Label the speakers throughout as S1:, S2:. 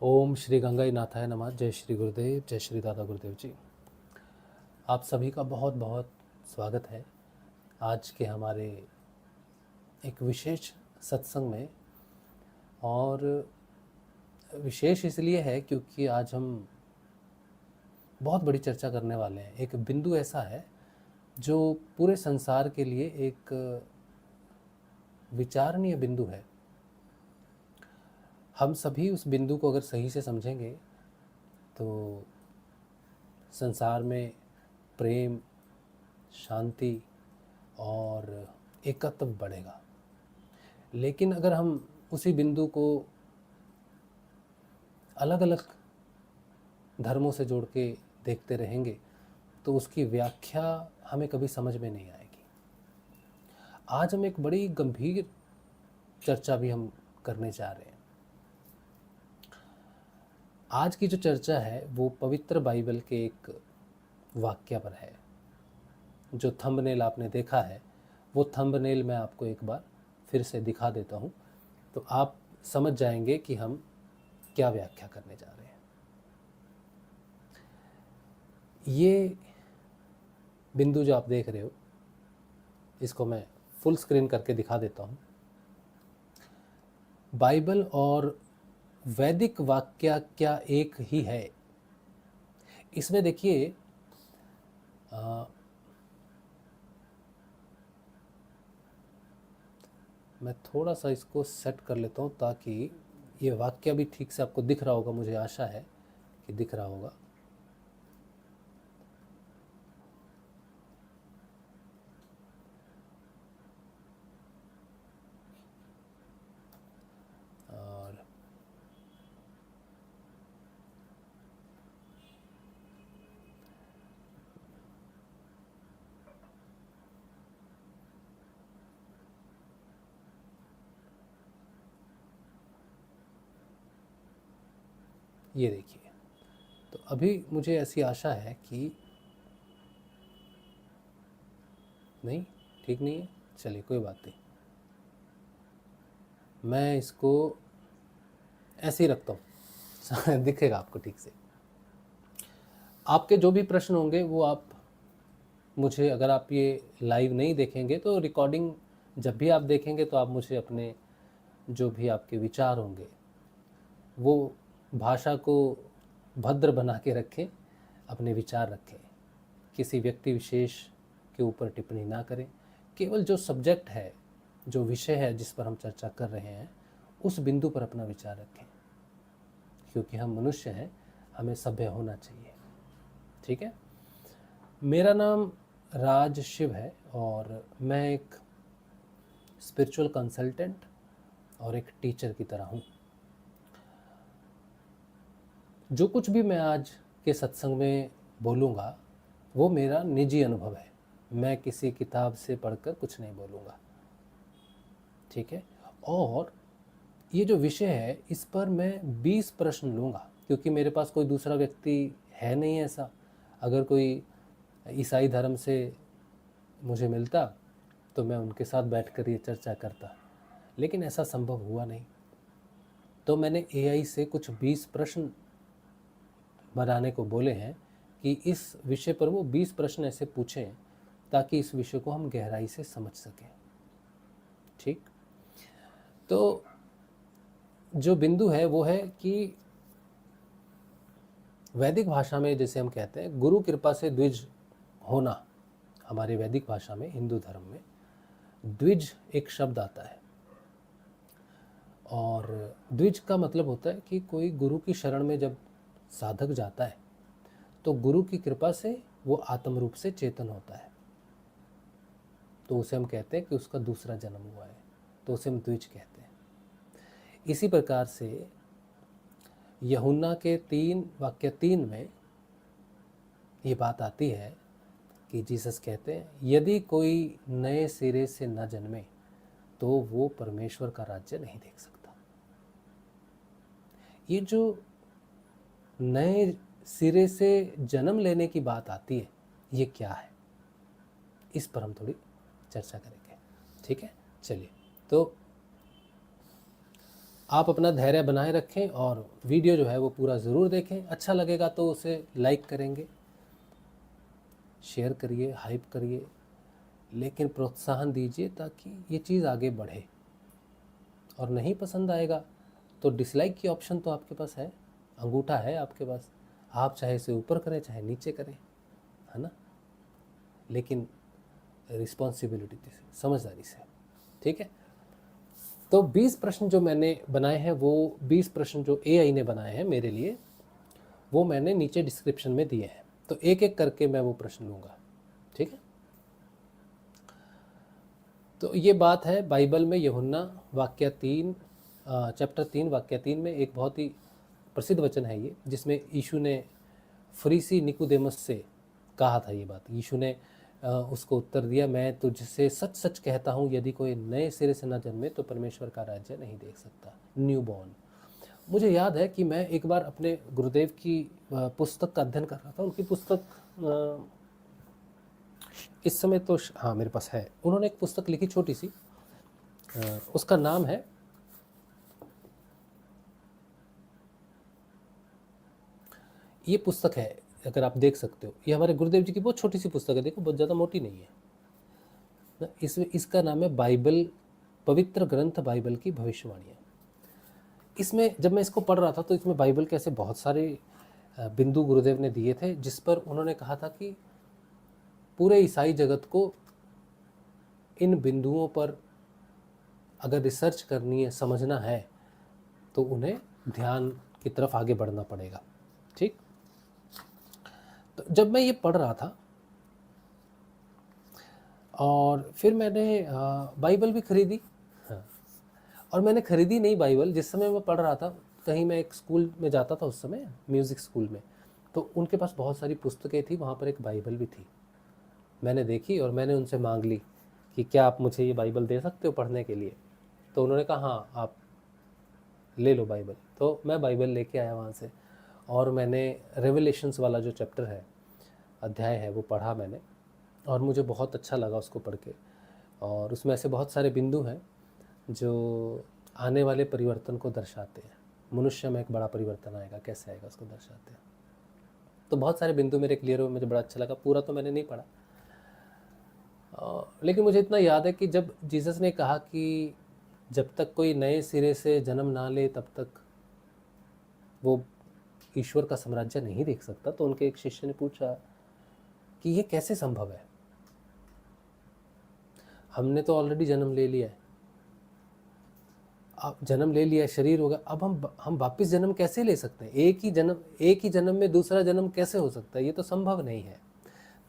S1: ओम श्री गंगाई नाथाय नमः। जय श्री गुरुदेव, जय श्री दादा गुरुदेव जी। आप सभी का बहुत बहुत स्वागत है आज के हमारे एक विशेष सत्संग में। और विशेष इसलिए है क्योंकि आज हम बहुत बड़ी चर्चा करने वाले हैं। एक बिंदु ऐसा है जो पूरे संसार के लिए एक विचारणीय बिंदु है। हम सभी उस बिंदु को अगर सही से समझेंगे तो संसार में प्रेम, शांति और एकत्व बढ़ेगा। लेकिन अगर हम उसी बिंदु को अलग अलग धर्मों से जोड़ के देखते रहेंगे तो उसकी व्याख्या हमें कभी समझ में नहीं आएगी। आज हम एक बड़ी गंभीर चर्चा भी हम करने जा रहे हैं। आज की जो चर्चा है वो पवित्र बाइबल के एक वाक्य पर है। जो थंबनेल आपने देखा है वो थंबनेल मैं आपको एक बार फिर से दिखा देता हूँ, तो आप समझ जाएंगे कि हम क्या व्याख्या करने जा रहे हैं। ये बिंदु जो आप देख रहे हो, इसको मैं फुल स्क्रीन करके दिखा देता हूँ। बाइबल और वैदिक वाक्य क्या एक ही है? इसमें देखिए, मैं थोड़ा सा इसको सेट कर लेता हूँ ताकि ये वाक्य भी ठीक से आपको दिख रहा होगा। मुझे आशा है कि दिख रहा होगा। और ये देखिए, तो अभी मुझे ऐसी आशा है कि नहीं, ठीक नहीं है। चलिए, कोई बात नहीं, मैं इसको ऐसे ही रखता हूँ दिखेगा आपको ठीक से। आपके जो भी प्रश्न होंगे वो आप मुझे, अगर आप ये लाइव नहीं देखेंगे तो रिकॉर्डिंग जब भी आप देखेंगे तो आप मुझे अपने जो भी आपके विचार होंगे वो भाषा को भद्र बना के रखें, अपने विचार रखें। किसी व्यक्ति विशेष के ऊपर टिप्पणी ना करें। केवल जो सब्जेक्ट है, जो विषय है जिस पर हम चर्चा कर रहे हैं, उस बिंदु पर अपना विचार रखें, क्योंकि हम मनुष्य हैं, हमें सभ्य होना चाहिए। ठीक है। मेरा नाम राज शिव है और मैं एक स्पिरिचुअल कंसल्टेंट और एक टीचर की तरह हूँ। जो कुछ भी मैं आज के सत्संग में बोलूँगा वो मेरा निजी अनुभव है। मैं किसी किताब से पढ़कर कुछ नहीं बोलूँगा। ठीक है। और ये जो विषय है इस पर मैं 20 प्रश्न लूँगा, क्योंकि मेरे पास कोई दूसरा व्यक्ति है नहीं ऐसा। अगर कोई ईसाई धर्म से मुझे मिलता तो मैं उनके साथ बैठकर ये चर्चा करता, लेकिन ऐसा संभव हुआ नहीं। तो मैंने एआई से कुछ 20 प्रश्न बनाने को बोले हैं कि इस विषय पर वो 20 प्रश्न ऐसे पूछें ताकि इस विषय को हम गहराई से समझ सकें। ठीक। तो जो बिंदु है वो है कि वैदिक भाषा में जैसे हम कहते हैं गुरु कृपा से द्विज होना, हमारे वैदिक भाषा में, हिंदू धर्म में द्विज एक शब्द आता है। और द्विज का मतलब होता है कि कोई गुरु की शरण में जब साधक जाता है तो गुरु की कृपा से वो आत्म रूप से चेतन होता है, तो उसे हम कहते हैं कि उसका दूसरा जन्म हुआ है, तो उसे हम द्विज कहते हैं। इसी प्रकार से यूहन्ना के 3:3 में ये बात आती है कि जीसस कहते हैं यदि कोई नए सिरे से न जन्मे तो वो परमेश्वर का राज्य नहीं देख सकता। ये जो नए सिरे से जन्म लेने की बात आती है, ये क्या है, इस पर हम थोड़ी चर्चा करेंगे। ठीक है। चलिए, तो आप अपना धैर्य बनाए रखें और वीडियो जो है वो पूरा ज़रूर देखें। अच्छा लगेगा तो उसे लाइक करेंगे, शेयर करिए, हाइप करिए, लेकिन प्रोत्साहन दीजिए ताकि ये चीज़ आगे बढ़े। और नहीं पसंद आएगा तो डिसलाइक की ऑप्शन तो आपके पास है, अंगूठा है आपके पास, आप चाहे इसे ऊपर करें चाहे नीचे करें, है ना, लेकिन रिस्पॉन्सिबिलिटी से, समझदारी से, ठीक है। तो 20 प्रश्न जो मैंने बनाए हैं, वो 20 प्रश्न जो एआई ने बनाए हैं मेरे लिए, वो मैंने नीचे डिस्क्रिप्शन में दिए हैं। तो एक एक करके मैं वो प्रश्न लूँगा, ठीक है। तो ये बात है बाइबल में यूहन्ना वाक्य 3 चैप्टर 3 वाक्य 3 में एक बहुत ही प्रसिद्ध वचन है ये, जिसमें यीशु ने फरीसी निकोदेमस से कहा था ये बात। यीशु ने उसको उत्तर दिया, मैं तुझसे सच सच कहता हूँ, यदि कोई नए सिरे से न जन्मे तो परमेश्वर का राज्य नहीं देख सकता। New born. मुझे याद है कि मैं एक बार अपने गुरुदेव की पुस्तक का अध्ययन कर रहा था। उनकी पुस्तक इस समय तो हाँ मेरे पास है। उन्होंने एक पुस्तक लिखी छोटी सी, उसका नाम है ये पुस्तक है, अगर आप देख सकते हो, ये हमारे गुरुदेव जी की बहुत छोटी सी पुस्तक है, देखो बहुत ज़्यादा मोटी नहीं है ना। इसका नाम है बाइबल, पवित्र ग्रंथ बाइबल की भविष्यवाणियाँ। इसमें जब मैं इसको पढ़ रहा था तो इसमें बाइबल के ऐसे बहुत सारे बिंदु गुरुदेव ने दिए थे, जिस पर उन्होंने कहा था कि पूरे ईसाई जगत को इन बिंदुओं पर अगर रिसर्च करनी है, समझना है, तो उन्हें ध्यान की तरफ आगे बढ़ना पड़ेगा, ठीक। तो जब मैं ये पढ़ रहा था और फिर मैंने बाइबल भी खरीदी, हाँ, और मैंने खरीदी नहीं बाइबल, जिस समय मैं पढ़ रहा था, कहीं मैं एक स्कूल में जाता था उस समय, म्यूज़िक स्कूल में, तो उनके पास बहुत सारी पुस्तकें थी, वहाँ पर एक बाइबल भी थी। मैंने देखी और मैंने उनसे मांग ली कि क्या आप मुझे ये बाइबल दे सकते हो पढ़ने के लिए। तो उन्होंने कहा हाँ आप ले लो बाइबल। तो मैं बाइबल लेके आया वहाँ से, और मैंने रेवलेशंस वाला जो चैप्टर है, अध्याय है, वो पढ़ा मैंने, और मुझे बहुत अच्छा लगा उसको पढ़ के। और उसमें ऐसे बहुत सारे बिंदु हैं जो आने वाले परिवर्तन को दर्शाते हैं। मनुष्य में एक बड़ा परिवर्तन आएगा, कैसे आएगा उसको दर्शाते हैं। तो बहुत सारे बिंदु मेरे क्लियर हुए, मुझे बड़ा अच्छा लगा। पूरा तो मैंने नहीं पढ़ा, लेकिन मुझे इतना याद है कि जब जीसस ने कहा कि जब तक कोई नए सिरे से जन्म ना ले तब तक वो ईश्वर का साम्राज्य नहीं देख सकता, तो उनके एक शिष्य ने पूछा कि ये कैसे संभव है, हमने तो ऑलरेडी जन्म ले लिया है, अब जन्म ले लिया, शरीर होगा, अब हम वापस जन्म कैसे ले सकते हैं, एक ही जन्म में दूसरा जन्म कैसे हो सकता है, ये तो संभव नहीं है।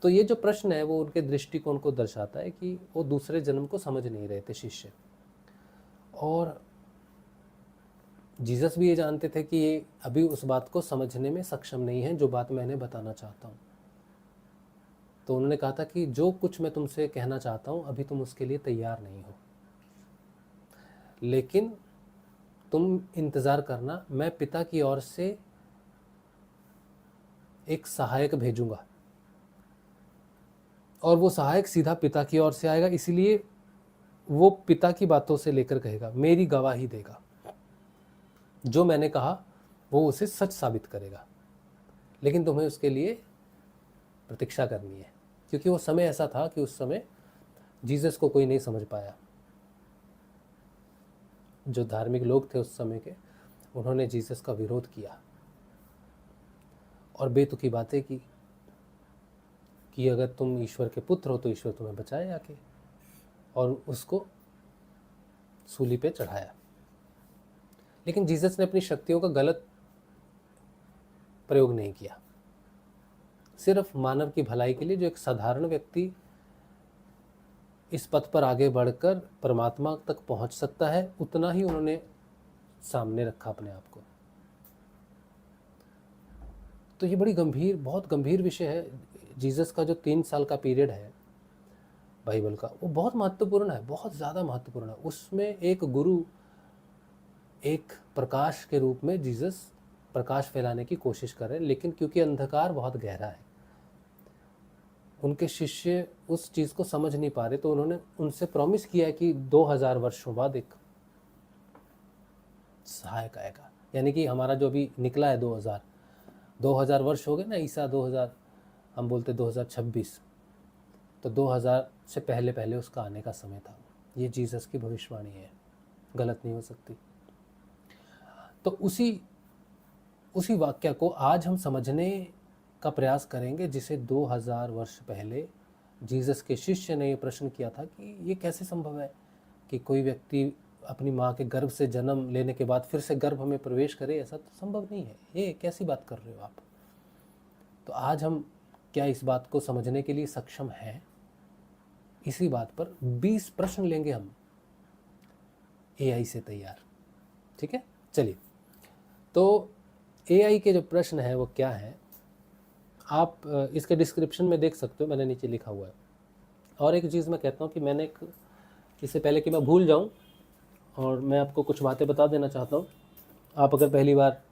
S1: तो ये जो प्रश्न है वो उनके दृष्टिकोण को दर्शाता है कि वो दूसरे जन्म को समझ नहीं रहे थे शिष्य। और जीसस भी ये जानते थे कि ये अभी उस बात को समझने में सक्षम नहीं है जो बात मैं इन्हें बताना चाहता हूँ। तो उन्होंने कहा था कि जो कुछ मैं तुमसे कहना चाहता हूँ अभी तुम उसके लिए तैयार नहीं हो, लेकिन तुम इंतज़ार करना, मैं पिता की ओर से एक सहायक भेजूंगा, और वो सहायक सीधा पिता की ओर से आएगा, इसलिए वो पिता की बातों से लेकर कहेगा, मेरी गवाही देगा, जो मैंने कहा वो उसे सच साबित करेगा, लेकिन तुम्हें उसके लिए प्रतीक्षा करनी है। क्योंकि वो समय ऐसा था कि उस समय जीसस को कोई नहीं समझ पाया। जो धार्मिक लोग थे उस समय के, उन्होंने जीसस का विरोध किया और बेतुकी बातें की कि अगर तुम ईश्वर के पुत्र हो तो ईश्वर तुम्हें बचाए आके, और उसको सूली पे चढ़ाया। लेकिन जीसस ने अपनी शक्तियों का गलत प्रयोग नहीं किया, सिर्फ मानव की भलाई के लिए, जो एक साधारण व्यक्ति इस पथ पर आगे बढ़कर परमात्मा तक पहुंच सकता है, उतना ही उन्होंने सामने रखा अपने आप को। तो ये बड़ी गंभीर, बहुत गंभीर विषय है। जीसस का जो 3 साल का पीरियड है बाइबल का, वो बहुत महत्वपूर्ण है, बहुत ज़्यादा महत्वपूर्ण है। उसमें एक गुरु, एक प्रकाश के रूप में जीसस प्रकाश फैलाने की कोशिश कर रहे हैं, लेकिन क्योंकि अंधकार बहुत गहरा है, उनके शिष्य उस चीज़ को समझ नहीं पा रहे, तो उन्होंने उनसे प्रॉमिस किया है कि 2000 वर्षों बाद एक सहायक आएगा। यानी कि हमारा जो अभी निकला है 2000 वर्ष हो गए ना, ईसा 2000, हम बोलते 2026, तो 2000 से पहले पहले उसका आने का समय था। ये जीसस की भविष्यवाणी है, गलत नहीं हो सकती। तो उसी वाक्य को आज हम समझने का प्रयास करेंगे, जिसे 2000 वर्ष पहले जीसस के शिष्य ने ये प्रश्न किया था कि ये कैसे संभव है कि कोई व्यक्ति अपनी माँ के गर्भ से जन्म लेने के बाद फिर से गर्भ में प्रवेश करे, ऐसा तो संभव नहीं है, ये कैसी बात कर रहे हो आप। तो आज हम क्या इस बात को समझने के लिए सक्षम हैं? इसी बात पर 20 प्रश्न लेंगे हम एआई से तैयार, ठीक है। चलिए, तो एआई के जो प्रश्न है वो क्या है, आप इसके डिस्क्रिप्शन में देख सकते हो, मैंने नीचे लिखा हुआ है। और एक चीज़ मैं कहता हूँ कि मैंने इससे पहले कि मैं भूल जाऊँ, और मैं आपको कुछ बातें बता देना चाहता हूँ। आप अगर पहली बार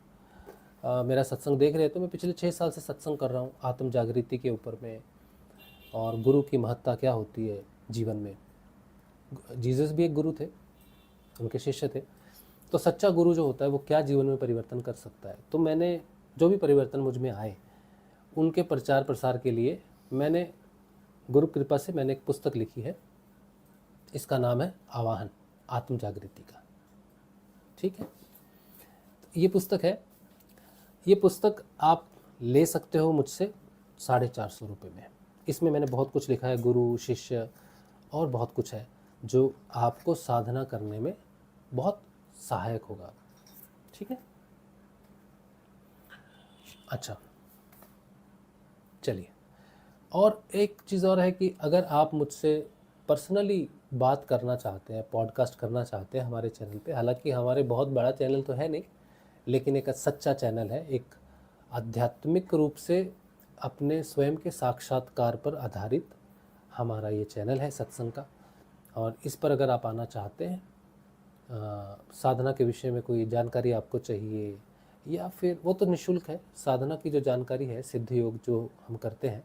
S1: मेरा सत्संग देख रहे हैं तो मैं पिछले 6 साल से सत्संग कर रहा हूँ आत्म जागृति के ऊपर में, और गुरु की महत्ता क्या होती है जीवन में। जीसस भी एक गुरु थे, उनके शिष्य थे। तो सच्चा गुरु जो होता है वो क्या जीवन में परिवर्तन कर सकता है। तो मैंने जो भी परिवर्तन मुझ में आए उनके प्रचार प्रसार के लिए मैंने गुरु कृपा से मैंने एक पुस्तक लिखी है। इसका नाम है आवाहन, आत्म जागृति का, ठीक है। तो ये पुस्तक है, ये पुस्तक आप ले सकते हो मुझसे 450 रुपये में। इसमें मैंने बहुत कुछ लिखा है, गुरु शिष्य और बहुत कुछ है जो आपको साधना करने में बहुत सहायक होगा, ठीक है। अच्छा, चलिए, और एक चीज़ और है कि अगर आप मुझसे पर्सनली बात करना चाहते हैं, पॉडकास्ट करना चाहते हैं हमारे चैनल पे, हालांकि हमारे बहुत बड़ा चैनल तो है नहीं, लेकिन एक सच्चा चैनल है, एक आध्यात्मिक रूप से अपने स्वयं के साक्षात्कार पर आधारित हमारा ये चैनल है सत्संग का। और इस पर अगर आप आना चाहते हैं, साधना के विषय में कोई जानकारी आपको चाहिए, या फिर वो तो निःशुल्क है, साधना की जो जानकारी है, सिद्ध योग जो हम करते हैं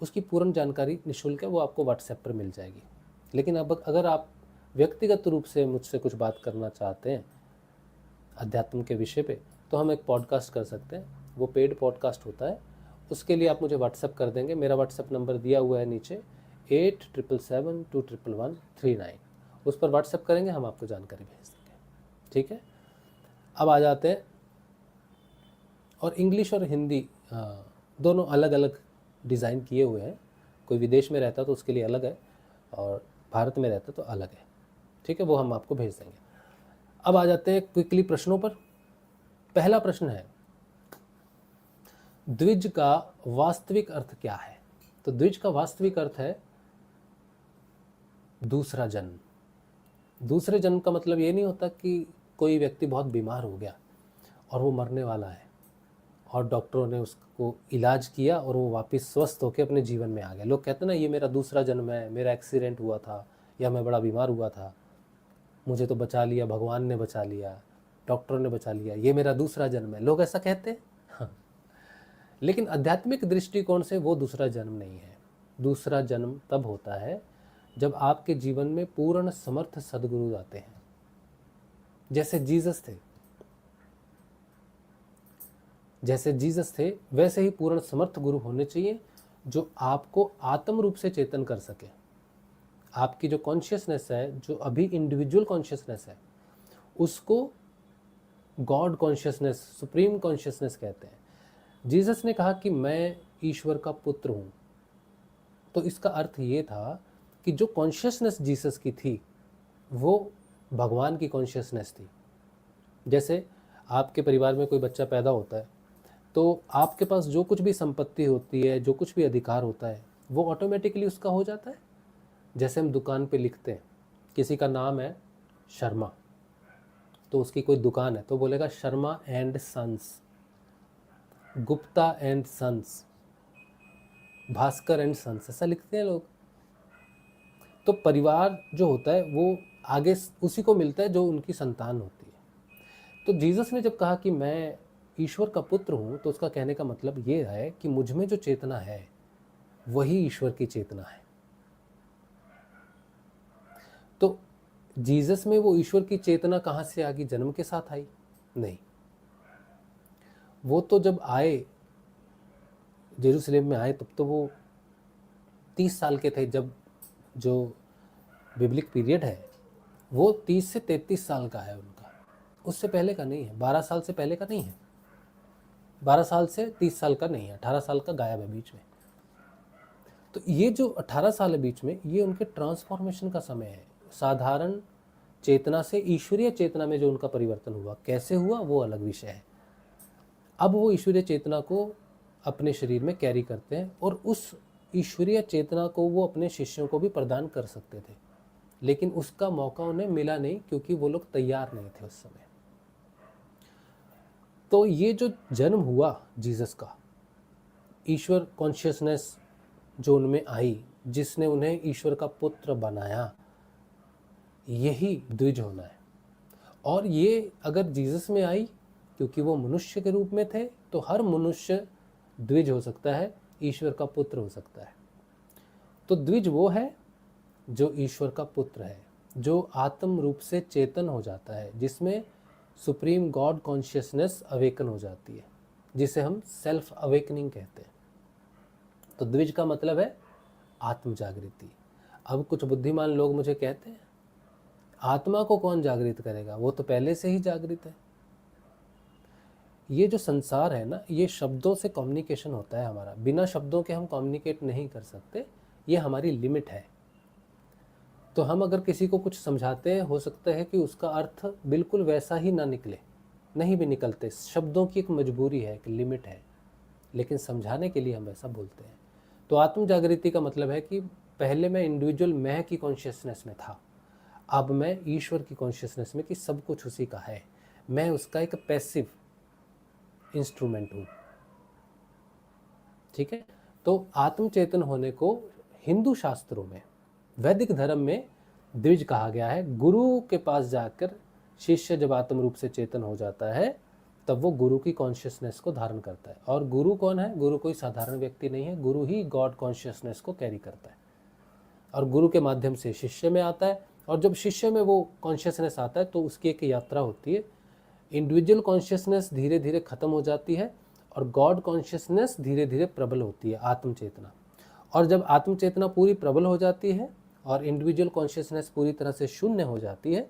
S1: उसकी पूर्ण जानकारी निःशुल्क है, वो आपको व्हाट्सएप पर मिल जाएगी। लेकिन अब अगर आप व्यक्तिगत रूप से मुझसे कुछ बात करना चाहते हैं अध्यात्म के विषय पे, तो हम एक पॉडकास्ट कर सकते हैं, वो पेड पॉडकास्ट होता है। उसके लिए आप मुझे व्हाट्सएप कर देंगे, मेरा व्हाट्सएप नंबर दिया हुआ है नीचे 8777211139, उस पर व्हाट्सएप करेंगे, हम आपको जानकारी भेज देंगे, ठीक है। अब आ जाते हैं, और इंग्लिश और हिंदी दोनों अलग अलग डिज़ाइन किए हुए हैं। कोई विदेश में रहता तो उसके लिए अलग है, और भारत में रहता तो अलग है, ठीक है, वो हम आपको भेज देंगे। अब आ जाते हैं क्विकली प्रश्नों पर। पहला प्रश्न है, द्विज का वास्तविक अर्थ क्या है। तो द्विज का वास्तविक अर्थ है दूसरा जन्म। दूसरे जन्म का मतलब ये नहीं होता कि कोई व्यक्ति बहुत बीमार हो गया और वो मरने वाला है और डॉक्टरों ने उसको इलाज किया और वो वापस स्वस्थ होकर अपने जीवन में आ गया। लोग कहते हैं ना, ये मेरा दूसरा जन्म है, मेरा एक्सीडेंट हुआ था, या मैं बड़ा बीमार हुआ था, मुझे तो बचा लिया, भगवान ने बचा लिया, डॉक्टरों ने बचा लिया, ये मेरा दूसरा जन्म है, लोग ऐसा कहते हैं। हाँ। लेकिन आध्यात्मिक दृष्टिकोण से वो दूसरा जन्म नहीं है। दूसरा जन्म तब होता है जब आपके जीवन में पूर्ण समर्थ सद्गुरु आते हैं, जैसे जीसस थे वैसे ही पूर्ण समर्थ गुरु होने चाहिए, जो आपको आत्म रूप से चेतन कर सके। आपकी जो कॉन्शियसनेस है, जो अभी इंडिविजुअल कॉन्शियसनेस है, उसको गॉड कॉन्शियसनेस, सुप्रीम कॉन्शियसनेस कहते हैं। जीसस ने कहा कि मैं ईश्वर का पुत्र हूँ, तो इसका अर्थ ये था कि जो कॉन्शियसनेस जीसस की थी वो भगवान की कॉन्शियसनेस थी। जैसे आपके परिवार में कोई बच्चा पैदा होता है तो आपके पास जो कुछ भी संपत्ति होती है, जो कुछ भी अधिकार होता है, वो ऑटोमेटिकली उसका हो जाता है। जैसे हम दुकान पे लिखते हैं, किसी का नाम है शर्मा, तो उसकी कोई दुकान है तो बोलेगा Sharma and sons, Gupta and sons, Bhaskar and sons, ऐसा लिखते हैं लोग। तो परिवार जो होता है वो आगे उसी को मिलता है जो उनकी संतान होती है। तो जीसस ने जब कहा कि मैं ईश्वर का पुत्र हूँ, तो उसका कहने का मतलब ये है कि मुझ में जो चेतना है वही ईश्वर की चेतना है। तो जीसस में वो ईश्वर की चेतना कहाँ से आ गई? जन्म के साथ आई। नहीं, वो तो जब आए जेरूसलेम में आए तब तो वो 30 साल के थे। जब जो बिब्लिक पीरियड है वो 30 से 33 साल का है उनका, उससे पहले का नहीं है, 12 साल से पहले का नहीं है, 12 साल से 30 साल का नहीं है, 18 साल का गायब है बीच में। तो ये जो 18 साल है बीच में, ये उनके ट्रांसफॉर्मेशन का समय है। साधारण चेतना से ईश्वरीय चेतना में जो उनका परिवर्तन हुआ, कैसे हुआ वो अलग विषय है। अब वो ईश्वरीय चेतना को अपने शरीर में कैरी करते हैं और उस ईश्वरीय चेतना को वो अपने शिष्यों को भी प्रदान कर सकते थे, लेकिन उसका मौका उन्हें मिला नहीं क्योंकि वो लोग तैयार नहीं थे उस समय। तो ये जो जन्म हुआ जीसस का, ईश्वर कॉन्शियसनेस जो उनमें आई, जिसने उन्हें ईश्वर का पुत्र बनाया, यही द्विज होना है। और ये अगर जीसस में आई क्योंकि वो मनुष्य के रूप में थे, तो हर मनुष्य द्विज हो सकता है, ईश्वर का पुत्र हो सकता है। तो द्विज वो है जो ईश्वर का पुत्र है, जो आत्म रूप से चेतन हो जाता है, जिसमें सुप्रीम गॉड कॉन्शियसनेस अवेकन हो जाती है, जिसे हम सेल्फ अवेकनिंग कहते हैं। तो द्विज का मतलब है आत्म जागृति। अब कुछ बुद्धिमान लोग मुझे कहते हैं आत्मा को कौन जागृत करेगा, वो तो पहले से ही जागृत है। ये जो संसार है ना, ये शब्दों से कम्युनिकेशन होता है हमारा, बिना शब्दों के हम कम्युनिकेट नहीं कर सकते, ये हमारी लिमिट है। तो हम अगर किसी को कुछ समझाते हैं, हो सकता है कि उसका अर्थ बिल्कुल वैसा ही ना निकले, नहीं भी निकलते। शब्दों की एक मजबूरी है, एक लिमिट है, लेकिन समझाने के लिए हम ऐसा बोलते हैं। तो आत्म जागृति का मतलब है कि पहले मैं इंडिविजुअल मैं की कॉन्शियसनेस में था, अब मैं ईश्वर की कॉन्शियसनेस में कि सब कुछ उसी का है, मैं उसका एक पैसिव इंस्ट्रूमेंट हूँ। ठीक है। तो आत्मचेतन होने को हिंदू शास्त्रों में, वैदिक धर्म में द्विज कहा गया है। गुरु के पास जाकर शिष्य जब आत्म रूप से चेतन हो जाता है, तब वो गुरु की कॉन्शियसनेस को धारण करता है। और गुरु कौन है? गुरु कोई साधारण व्यक्ति नहीं है, गुरु ही गॉड कॉन्शियसनेस को कैरी करता है और गुरु के माध्यम से शिष्य में आता है। और जब शिष्य में वो कॉन्शियसनेस आता है तो उसकी एक यात्रा होती है। इंडिविजुअल कॉन्शियसनेस धीरे धीरे खत्म हो जाती है और गॉड कॉन्शियसनेस धीरे धीरे प्रबल होती है, आत्मचेतना। और जब आत्मचेतना पूरी प्रबल हो जाती है और इंडिविजुअल कॉन्शियसनेस पूरी तरह से शून्य हो जाती है,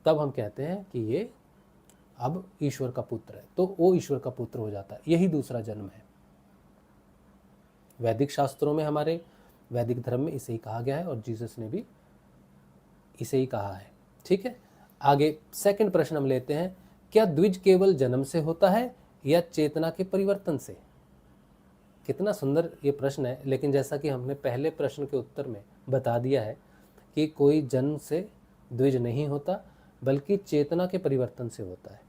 S1: तब हम कहते हैं कि ये अब ईश्वर का पुत्र है। तो वो ईश्वर का पुत्र हो जाता है, यही दूसरा जन्म है। वैदिक शास्त्रों में, हमारे वैदिक धर्म में इसे ही कहा गया है और जीसस ने भी इसे ही कहा है। ठीक है, आगे सेकंड प्रश्न हम लेते हैं, क्या द्विज केवल जन्म से होता है या चेतना के परिवर्तन से? कितना सुंदर ये प्रश्न है, लेकिन जैसा कि हमने पहले प्रश्न के उत्तर में बता दिया है कि कोई जन्म से द्विज नहीं होता, बल्कि चेतना के परिवर्तन से होता है।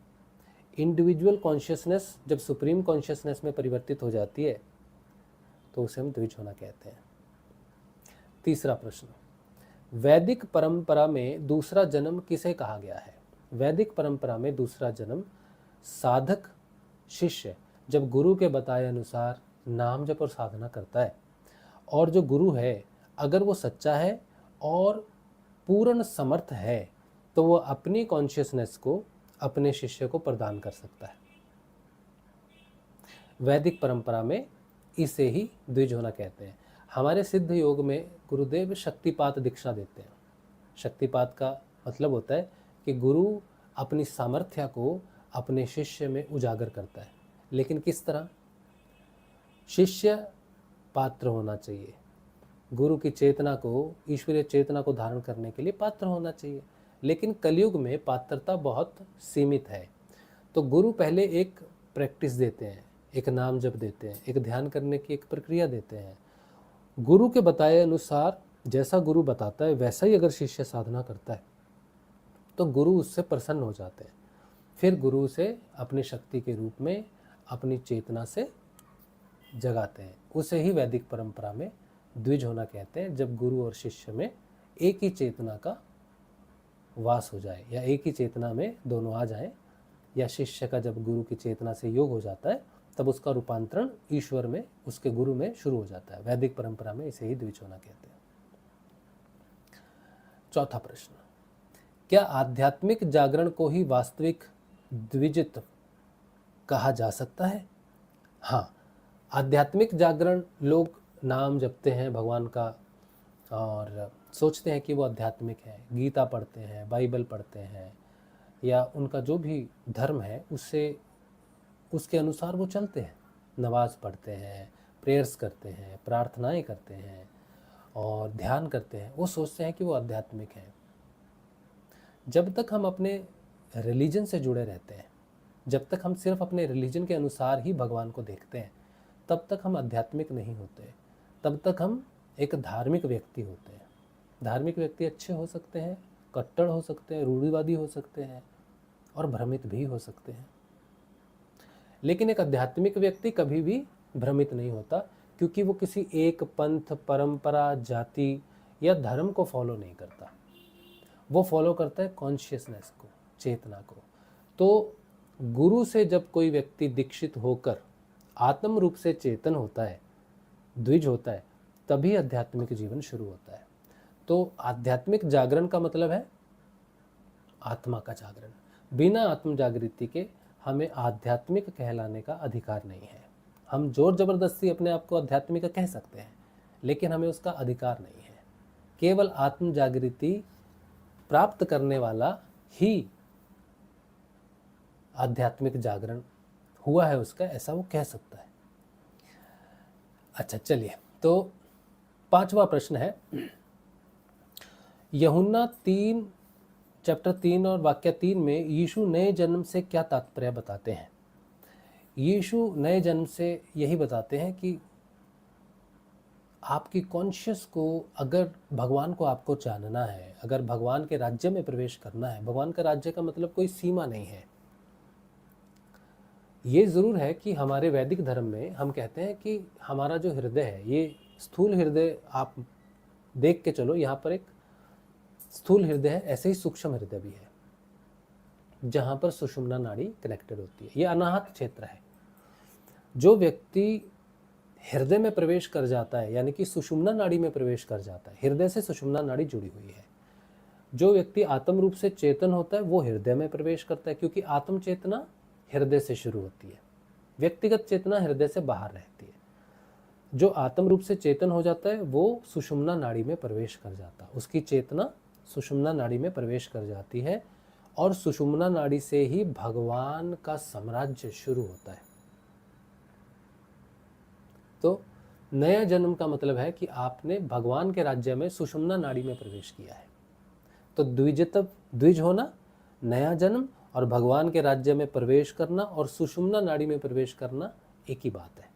S1: इंडिविजुअल कॉन्शियसनेस जब सुप्रीम कॉन्शियसनेस में परिवर्तित हो जाती है तो उसे हम द्विज होना कहते हैं। तीसरा प्रश्न, वैदिक परंपरा में दूसरा जन्म किसे कहा गया है? वैदिक परंपरा में दूसरा जन्म साधक शिष्य जब गुरु के बताए अनुसार नाम जप और साधना करता है, और जो गुरु है अगर वो सच्चा है और पूर्ण समर्थ है, तो वो अपनी कॉन्शियसनेस को अपने शिष्य को प्रदान कर सकता है। वैदिक परंपरा में इसे ही द्विज होना कहते हैं। हमारे सिद्ध योग में गुरुदेव शक्तिपात दीक्षा देते हैं। शक्तिपात का मतलब होता है कि गुरु अपनी सामर्थ्य को अपने शिष्य में उजागर करता है, लेकिन किस तरह? शिष्य पात्र होना चाहिए, गुरु की चेतना को, ईश्वरीय चेतना को धारण करने के लिए पात्र होना चाहिए, लेकिन कलयुग में पात्रता बहुत सीमित है। तो गुरु पहले एक प्रैक्टिस देते हैं, एक नाम जप देते हैं, एक ध्यान करने की एक प्रक्रिया देते हैं। गुरु के बताए अनुसार जैसा गुरु बताता है वैसा ही अगर शिष्य साधना करता है तो गुरु उससे प्रसन्न हो जाते हैं। फिर गुरु उसे अपनी शक्ति के रूप में अपनी चेतना से जगाते हैं। उसे ही वैदिक परंपरा में द्विज होना कहते हैं, जब गुरु और शिष्य में एक ही चेतना का वास हो जाए, या एक ही चेतना में दोनों आ जाएं, या शिष्य का जब गुरु की चेतना से योग हो जाता है तब उसका रूपांतरण ईश्वर में, उसके गुरु में शुरू हो जाता है। वैदिक परंपरा में इसे ही द्विज होना कहते हैं। चौथा प्रश्न, क्या आध्यात्मिक जागरण को ही वास्तविक द्विजित कहा जा सकता है। हाँ, आध्यात्मिक जागरण, लोग नाम जपते हैं भगवान का और सोचते हैं कि वो आध्यात्मिक है, गीता पढ़ते हैं, बाइबल पढ़ते हैं, या उनका जो भी धर्म है उसके अनुसार वो चलते हैं, नमाज़ पढ़ते हैं, प्रेयर्स करते हैं, प्रार्थनाएं करते हैं और ध्यान करते हैं। वो सोचते हैं कि वो आध्यात्मिक हैं। जब तक हम अपने रिलीजन से जुड़े रहते हैं, जब तक हम सिर्फ अपने रिलीजन के अनुसार ही भगवान को देखते हैं, तब तक हम आध्यात्मिक नहीं होते, तब तक हम एक धार्मिक व्यक्ति होते हैं। धार्मिक व्यक्ति अच्छे हो सकते हैं, कट्टर हो सकते हैं, रूढ़िवादी हो सकते हैं और भ्रमित भी हो सकते हैं। लेकिन एक आध्यात्मिक व्यक्ति कभी भी भ्रमित नहीं होता, क्योंकि वो किसी एक पंथ, परंपरा, जाति या धर्म को फॉलो नहीं करता। वो फॉलो करता है कॉन्शियसनेस को, चेतना को। तो गुरु से जब कोई व्यक्ति दीक्षित होकर आत्म रूप से चेतन होता है, द्विज होता है, तभी आध्यात्मिक जीवन शुरू होता है। तो आध्यात्मिक जागरण का मतलब है आत्मा का जागरण। बिना आत्म जागृति के हमें आध्यात्मिक कहलाने का अधिकार नहीं है। हम जोर जबरदस्ती अपने आप को आध्यात्मिक कह सकते हैं, लेकिन हमें उसका अधिकार नहीं है। केवल आत्म जागृति प्राप्त करने वाला ही आध्यात्मिक जागरण हुआ है उसका, ऐसा वो कह सकता है। अच्छा, चलिए, तो 5वां प्रश्न है, यूहन्ना 3 चैप्टर 3 और वाक्य 3 में यीशु नए जन्म से क्या तात्पर्य बताते हैं? यीशु नए जन्म से यही बताते हैं कि आपकी कॉन्शियस को, अगर भगवान को आपको जानना है, अगर भगवान के राज्य में प्रवेश करना है, भगवान का राज्य का मतलब कोई सीमा नहीं है। ये ज़रूर है कि हमारे वैदिक धर्म में हम कहते हैं कि हमारा जो हृदय है, ये स्थूल हृदय, आप देख के चलो, यहाँ पर एक स्थूल हृदय है, ऐसे ही सूक्ष्म हृदय भी है, जहाँ पर सुषुम्ना नाड़ी कनेक्टेड होती है। ये अनाहत क्षेत्र है। जो व्यक्ति हृदय में प्रवेश कर जाता है, यानी कि सुषुम्ना नाड़ी में प्रवेश कर जाता है, हृदय से सुषुम्ना नाड़ी जुड़ी हुई है। जो व्यक्ति आत्म रूप से चेतन होता है, वो हृदय में प्रवेश करता है, क्योंकि आत्म चेतना हृदय से शुरू होती है, व्यक्तिगत चेतना हृदय से बाहर रहती है। जो आत्म रूप से चेतन हो जाता है, वो सुषुम्ना नाड़ी में प्रवेश कर जाता है, उसकी चेतना सुषुम्ना नाड़ी में प्रवेश कर जाती है, और सुषुम्ना नाड़ी से ही भगवान का साम्राज्य शुरू होता है। तो नया जन्म का मतलब है कि आपने भगवान के राज्य में सुषुम्ना नाड़ी में प्रवेश किया है। तो द्विज होना, नया जन्म और भगवान के राज्य में प्रवेश करना और सुषुम्ना नाड़ी में प्रवेश करना एक ही बात है।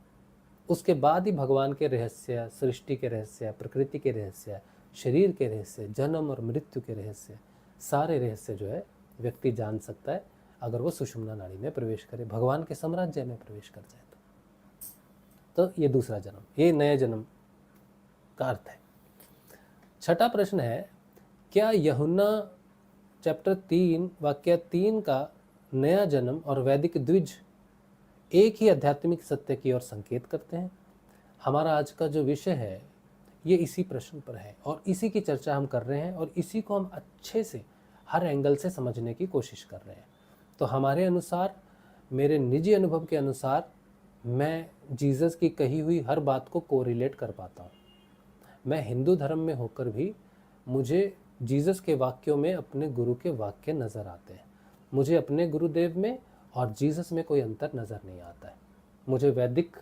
S1: उसके बाद ही भगवान के रहस्य, सृष्टि के रहस्य, प्रकृति के रहस्य, शरीर के रहस्य, जन्म और मृत्यु के रहस्य, सारे रहस्य जो है व्यक्ति जान सकता है अगर वो सुषुम्ना नाड़ी में प्रवेश करे, भगवान के साम्राज्य में प्रवेश कर जाए तो ये दूसरा जन्म, ये नए जन्म का अर्थ है। छठा प्रश्न है, क्या यूहन्ना चैप्टर 3 वाक्य 3 का नया जन्म और वैदिक द्विज एक ही आध्यात्मिक सत्य की ओर संकेत करते हैं? हमारा आज का जो विषय है ये इसी प्रश्न पर है और इसी की चर्चा हम कर रहे हैं और इसी को हम अच्छे से हर एंगल से समझने की कोशिश कर रहे हैं। तो हमारे अनुसार, मेरे निजी अनुभव के अनुसार, मैं जीसस की कही हुई हर बात को कोरिलेट कर पाता हूँ। मैं हिंदू धर्म में होकर भी मुझे जीसस के वाक्यों में अपने गुरु के वाक्य नज़र आते हैं। मुझे अपने गुरुदेव में और जीसस में कोई अंतर नज़र नहीं आता है। मुझे वैदिक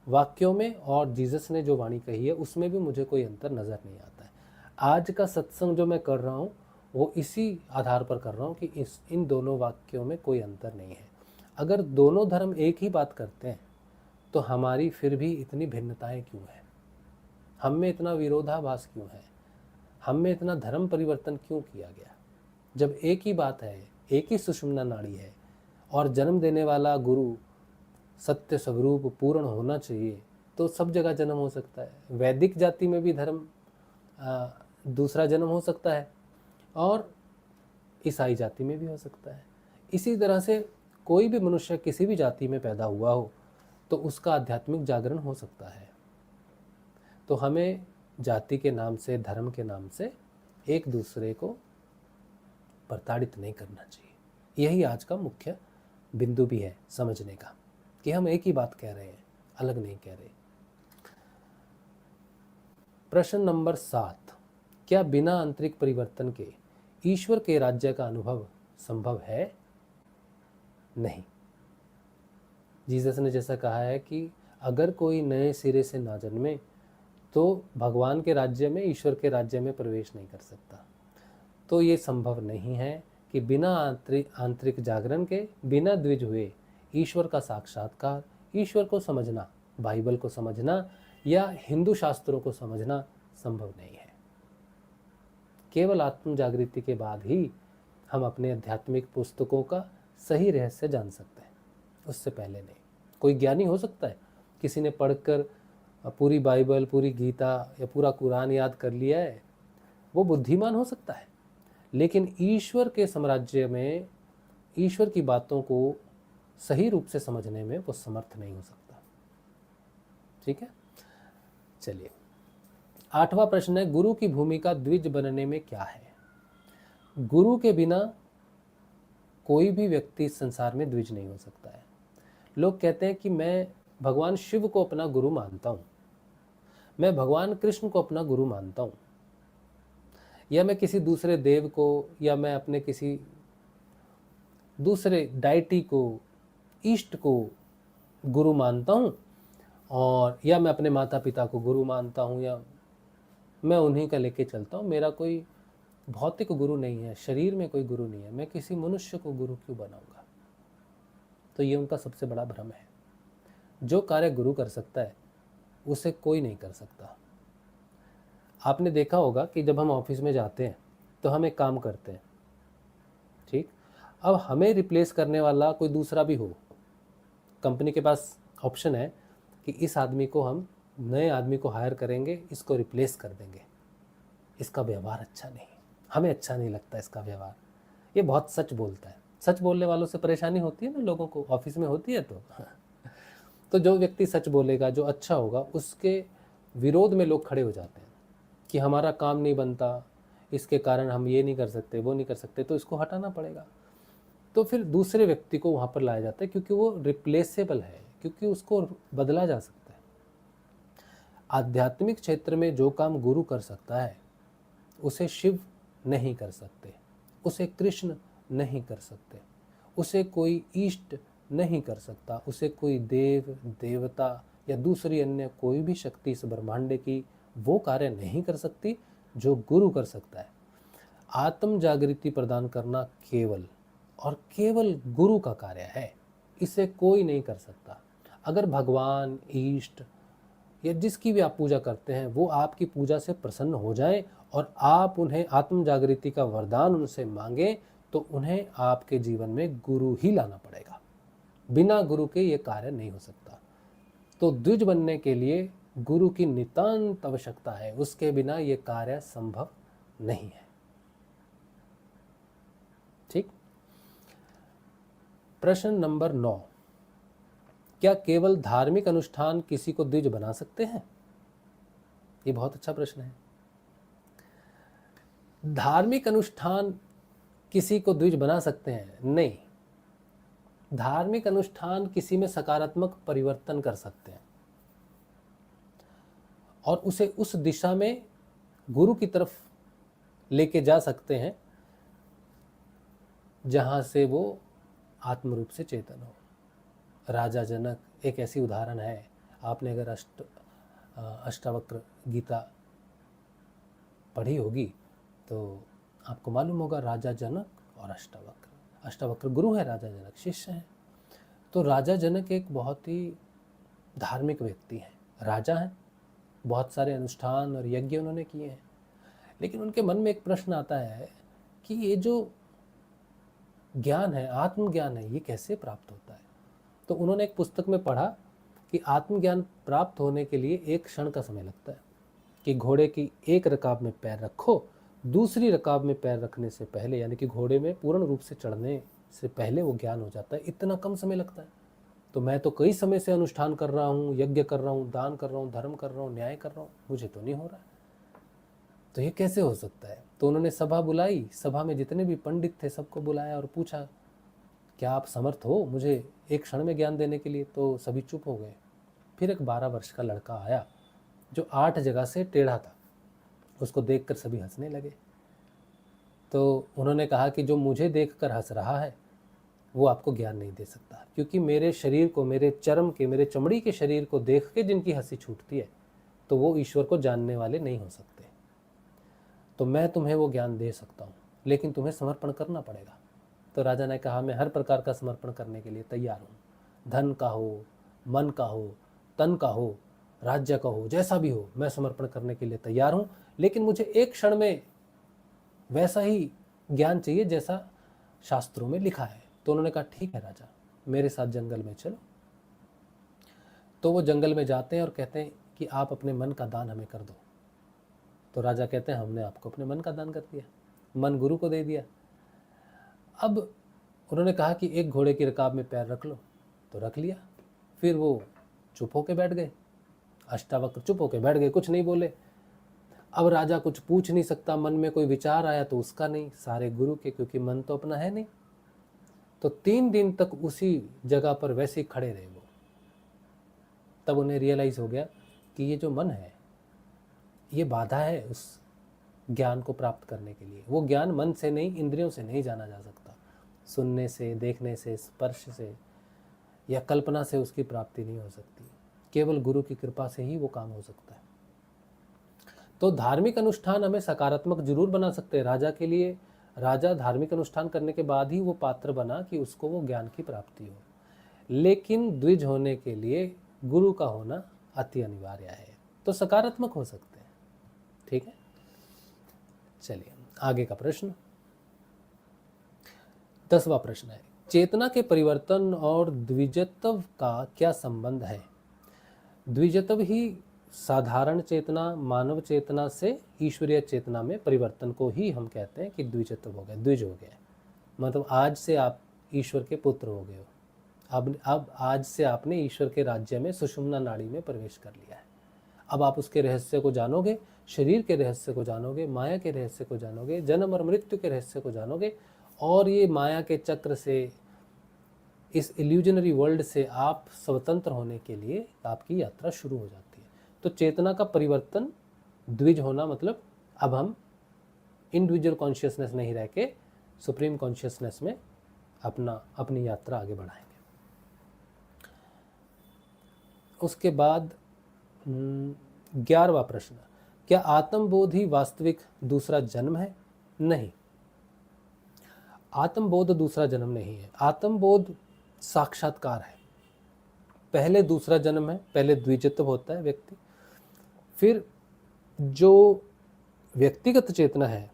S1: वाक्यों में और जीसस ने जो वाणी कही है उसमें भी मुझे कोई अंतर नज़र नहीं आता है। आज का सत्संग जो मैं कर रहा हूँ वो इसी आधार पर कर रहा हूँ कि इन दोनों वाक्यों में कोई अंतर नहीं है। अगर दोनों धर्म एक ही बात करते हैं तो हमारी फिर भी इतनी भिन्नताएं क्यों है? हम में इतना विरोधाभास क्यों है? हम में इतना धर्म परिवर्तन क्यों किया गया? जब एक ही बात है, एक ही सुषुम्ना नाड़ी है और जन्म देने वाला गुरु सत्य स्वरूप पूर्ण होना चाहिए, तो सब जगह जन्म हो सकता है। वैदिक जाति में भी धर्म दूसरा जन्म हो सकता है और ईसाई जाति में भी हो सकता है। इसी तरह से कोई भी मनुष्य किसी भी जाति में पैदा हुआ हो तो उसका आध्यात्मिक जागरण हो सकता है। तो हमें जाति के नाम से, धर्म के नाम से एक दूसरे को प्रताड़ित नहीं करना चाहिए। यही आज का मुख्य बिंदु भी है समझने का कि हम एक ही बात कह रहे हैं, अलग नहीं कह रहे। प्रश्न नंबर 7, क्या बिना आंतरिक परिवर्तन के ईश्वर के राज्य का अनुभव संभव है? नहीं। जीसस ने जैसा कहा है कि अगर कोई नए सिरे से ना जन्मे तो भगवान के राज्य में, ईश्वर के राज्य में प्रवेश नहीं कर सकता। तो ये संभव नहीं है कि बिना आंतरिक जागरण के, बिना द्विज हुए ईश्वर का साक्षात्कार, ईश्वर को समझना, बाइबल को समझना या हिंदू शास्त्रों को समझना संभव नहीं है। केवल आत्म जागृति के बाद ही हम अपने आध्यात्मिक पुस्तकों का सही रहस्य जान सकते हैं, उससे पहले नहीं। कोई ज्ञानी हो सकता है, किसी ने पढ़कर पूरी बाइबल, पूरी गीता या पूरा कुरान याद कर लिया है, वो बुद्धिमान हो सकता है, लेकिन ईश्वर के साम्राज्य में ईश्वर की बातों को सही रूप से समझने में वो समर्थ नहीं हो सकता। ठीक है, चलिए 8वां प्रश्न है, गुरु की भूमिका द्विज बनने में क्या है? गुरु के बिना कोई भी व्यक्ति इस संसार में द्विज नहीं हो सकता है। लोग कहते हैं कि मैं भगवान शिव को अपना गुरु मानता हूँ, मैं भगवान कृष्ण को अपना गुरु मानता हूँ, या मैं किसी दूसरे देव को, या मैं अपने किसी दूसरे डाइटी को, ईष्ट को गुरु मानता हूँ, और या मैं अपने माता पिता को गुरु मानता हूँ, या मैं उन्हीं का लेके चलता हूँ। मेरा कोई भौतिक गुरु नहीं है, शरीर में कोई गुरु नहीं है, मैं किसी मनुष्य को गुरु क्यों बनाऊंगा? तो ये उनका सबसे बड़ा भ्रम है। जो कार्य गुरु कर सकता है उसे कोई नहीं कर सकता। आपने देखा होगा कि जब हम ऑफिस में जाते हैं तो हम एक काम करते हैं, ठीक, अब हमें रिप्लेस करने वाला कोई दूसरा भी हो, कंपनी के पास ऑप्शन है कि इस आदमी को हम नए आदमी को हायर करेंगे, इसको रिप्लेस कर देंगे, इसका व्यवहार अच्छा नहीं, हमें अच्छा नहीं लगता इसका व्यवहार, ये बहुत सच बोलता है। सच बोलने वालों से परेशानी होती है ना लोगों को, ऑफिस में होती है। तो जो व्यक्ति सच बोलेगा, जो अच्छा होगा, उसके विरोध में लोग खड़े हो जाते हैं कि हमारा काम नहीं बनता, इसके कारण हम ये नहीं कर सकते, वो नहीं कर सकते, तो इसको हटाना पड़ेगा। तो फिर दूसरे व्यक्ति को वहाँ पर लाया जाता है, क्योंकि वो रिप्लेसेबल है, क्योंकि उसको बदला जा सकता है। आध्यात्मिक क्षेत्र में जो काम गुरु कर सकता है उसे शिव नहीं कर सकते, उसे कृष्ण नहीं कर सकते, उसे कोई ईष्ट नहीं कर सकता, उसे कोई देव देवता या दूसरी अन्य कोई भी शक्ति इस ब्रह्मांड की वो कार्य नहीं कर सकती जो गुरु कर सकता है। आत्म जागृति प्रदान करना केवल और केवल गुरु का कार्य है, इसे कोई नहीं कर सकता। अगर भगवान, ईष्ट या जिसकी भी आप पूजा करते हैं वो आपकी पूजा से प्रसन्न हो जाएं और आप उन्हें आत्म जागृति का वरदान उनसे मांगें, तो उन्हें आपके जीवन में गुरु ही लाना पड़ेगा। बिना गुरु के ये कार्य नहीं हो सकता। तो द्विज बनने के लिए गुरु की नितांत आवश्यकता है, उसके बिना ये कार्य संभव नहीं है। ठीक। प्रश्न नंबर 9, क्या केवल धार्मिक अनुष्ठान किसी को द्विज बना सकते हैं? ये बहुत अच्छा प्रश्न है। धार्मिक अनुष्ठान किसी को द्विज बना सकते हैं? नहीं। धार्मिक अनुष्ठान किसी में सकारात्मक परिवर्तन कर सकते हैं और उसे उस दिशा में गुरु की तरफ लेके जा सकते हैं जहां से वो आत्म रूप से चेतन हो। राजा जनक एक ऐसी उदाहरण है। आपने अगर अष्टावक्र गीता पढ़ी होगी तो आपको मालूम होगा, राजा जनक और अष्टावक्र गुरु है, राजा जनक शिष्य हैं। तो राजा जनक एक बहुत ही धार्मिक व्यक्ति हैं, राजा हैं, बहुत सारे अनुष्ठान और यज्ञ उन्होंने किए हैं, लेकिन उनके मन में एक प्रश्न आता है कि ये जो ज्ञान है, आत्मज्ञान है, ये कैसे प्राप्त होता है। तो उन्होंने एक पुस्तक में पढ़ा कि आत्मज्ञान प्राप्त होने के लिए एक क्षण का समय लगता है, कि घोड़े की एक रकाब में पैर रखो, दूसरी रकाब में पैर रखने से पहले, यानी कि घोड़े में पूर्ण रूप से चढ़ने से पहले वो ज्ञान हो जाता है। इतना कम समय लगता है। तो मैं तो कई समय से अनुष्ठान कर रहा हूँ, यज्ञ कर रहा हूँ, दान कर रहा हूँ, धर्म कर रहा हूँ, न्याय कर रहा हूँ, मुझे तो नहीं हो रहा है, तो ये कैसे हो सकता है। तो उन्होंने सभा बुलाई, सभा में जितने भी पंडित थे सबको बुलाया और पूछा क्या आप समर्थ हो मुझे एक क्षण में ज्ञान देने के लिए? तो सभी चुप हो गए। फिर एक 12 वर्ष का लड़का आया जो 8 जगह से टेढ़ा था। उसको देखकर सभी हंसने लगे। तो उन्होंने कहा कि जो मुझे देखकर हंस रहा है वो आपको ज्ञान नहीं दे सकता, क्योंकि मेरे शरीर को, मेरे चर्म के, मेरे चमड़ी के शरीर को देख के जिनकी हंसी छूटती है तो वो ईश्वर को जानने वाले नहीं हो सकते। तो मैं तुम्हें वो ज्ञान दे सकता हूँ, लेकिन तुम्हें समर्पण करना पड़ेगा। तो राजा ने कहा, मैं हर प्रकार का समर्पण करने के लिए तैयार हूँ। धन का हो, मन का हो, तन का हो, राज्य का हो, जैसा भी हो, मैं समर्पण करने के लिए तैयार हूँ, लेकिन मुझे एक क्षण में वैसा ही ज्ञान चाहिए जैसा शास्त्रों में लिखा है। तो उन्होंने कहा, ठीक है राजा, मेरे साथ जंगल में चलो। तो वो जंगल में जाते हैं और कहते हैं कि आप अपने मन का दान हमें कर दो। तो राजा कहते हैं, हमने आपको अपने मन का दान कर दिया, मन गुरु को दे दिया। अब उन्होंने कहा कि एक घोड़े की रकाब में पैर रख लो। तो रख लिया। फिर वो चुप होके बैठ गए। अष्टावक्र चुप होके बैठ गए, कुछ नहीं बोले। अब राजा कुछ पूछ नहीं सकता, मन में कोई विचार आया तो उसका नहीं, सारे गुरु के, क्योंकि मन तो अपना है नहीं। तो 3 दिन तक उसी जगह पर वैसे ही खड़े रहे वो। तब उन्हें रियलाइज हो गया कि ये जो मन है ये बाधा है उस ज्ञान को प्राप्त करने के लिए। वो ज्ञान मन से नहीं, इंद्रियों से नहीं जाना जा सकता। सुनने से, देखने से, स्पर्श से या कल्पना से उसकी प्राप्ति नहीं हो सकती। केवल गुरु की कृपा से ही वो काम हो सकता है। तो धार्मिक अनुष्ठान हमें सकारात्मक जरूर बना सकते हैं। राजा के लिए, राजा धार्मिक अनुष्ठान करने के बाद ही वो पात्र बना कि उसको वो ज्ञान की प्राप्ति हो, लेकिन द्विज होने के लिए गुरु का होना अति अनिवार्य है। तो सकारात्मक हो सकते हैं। ठीक है, चलिए आगे का प्रश्न। 10वां प्रश्न है, चेतना के परिवर्तन और द्विजत्व का क्या संबंध है? द्विजत्व ही साधारण चेतना, मानव चेतना से ईश्वरीय चेतना में परिवर्तन को ही हम कहते हैं कि द्विजत्व हो गया, द्विज हो गया। मतलब आज से आप ईश्वर के पुत्र हो गए हो। अब आज से आपने ईश्वर के राज्य में, सुषुम्ना नाड़ी में प्रवेश कर लिया है। अब आप उसके रहस्य को जानोगे, शरीर के रहस्य को जानोगे, माया के रहस्य को जानोगे, जन्म और मृत्यु के रहस्य को जानोगे, और ये माया के चक्र से, इस इल्यूजनरी वर्ल्ड से आप स्वतंत्र होने के लिए आपकी यात्रा शुरू हो जाती है। तो चेतना का परिवर्तन, द्विज होना, मतलब अब हम इंडिविजुअल कॉन्शियसनेस नहीं रह के सुप्रीम कॉन्शियसनेस में अपनी यात्रा आगे बढ़ाएंगे। उसके बाद 11वां प्रश्न, क्या आत्मबोध ही वास्तविक दूसरा जन्म है? नहीं, आत्मबोध दूसरा जन्म नहीं है। आत्मबोध साक्षात्कार है। पहले दूसरा जन्म है, पहले द्विजत्व होता है व्यक्ति, फिर जो व्यक्तिगत चेतना है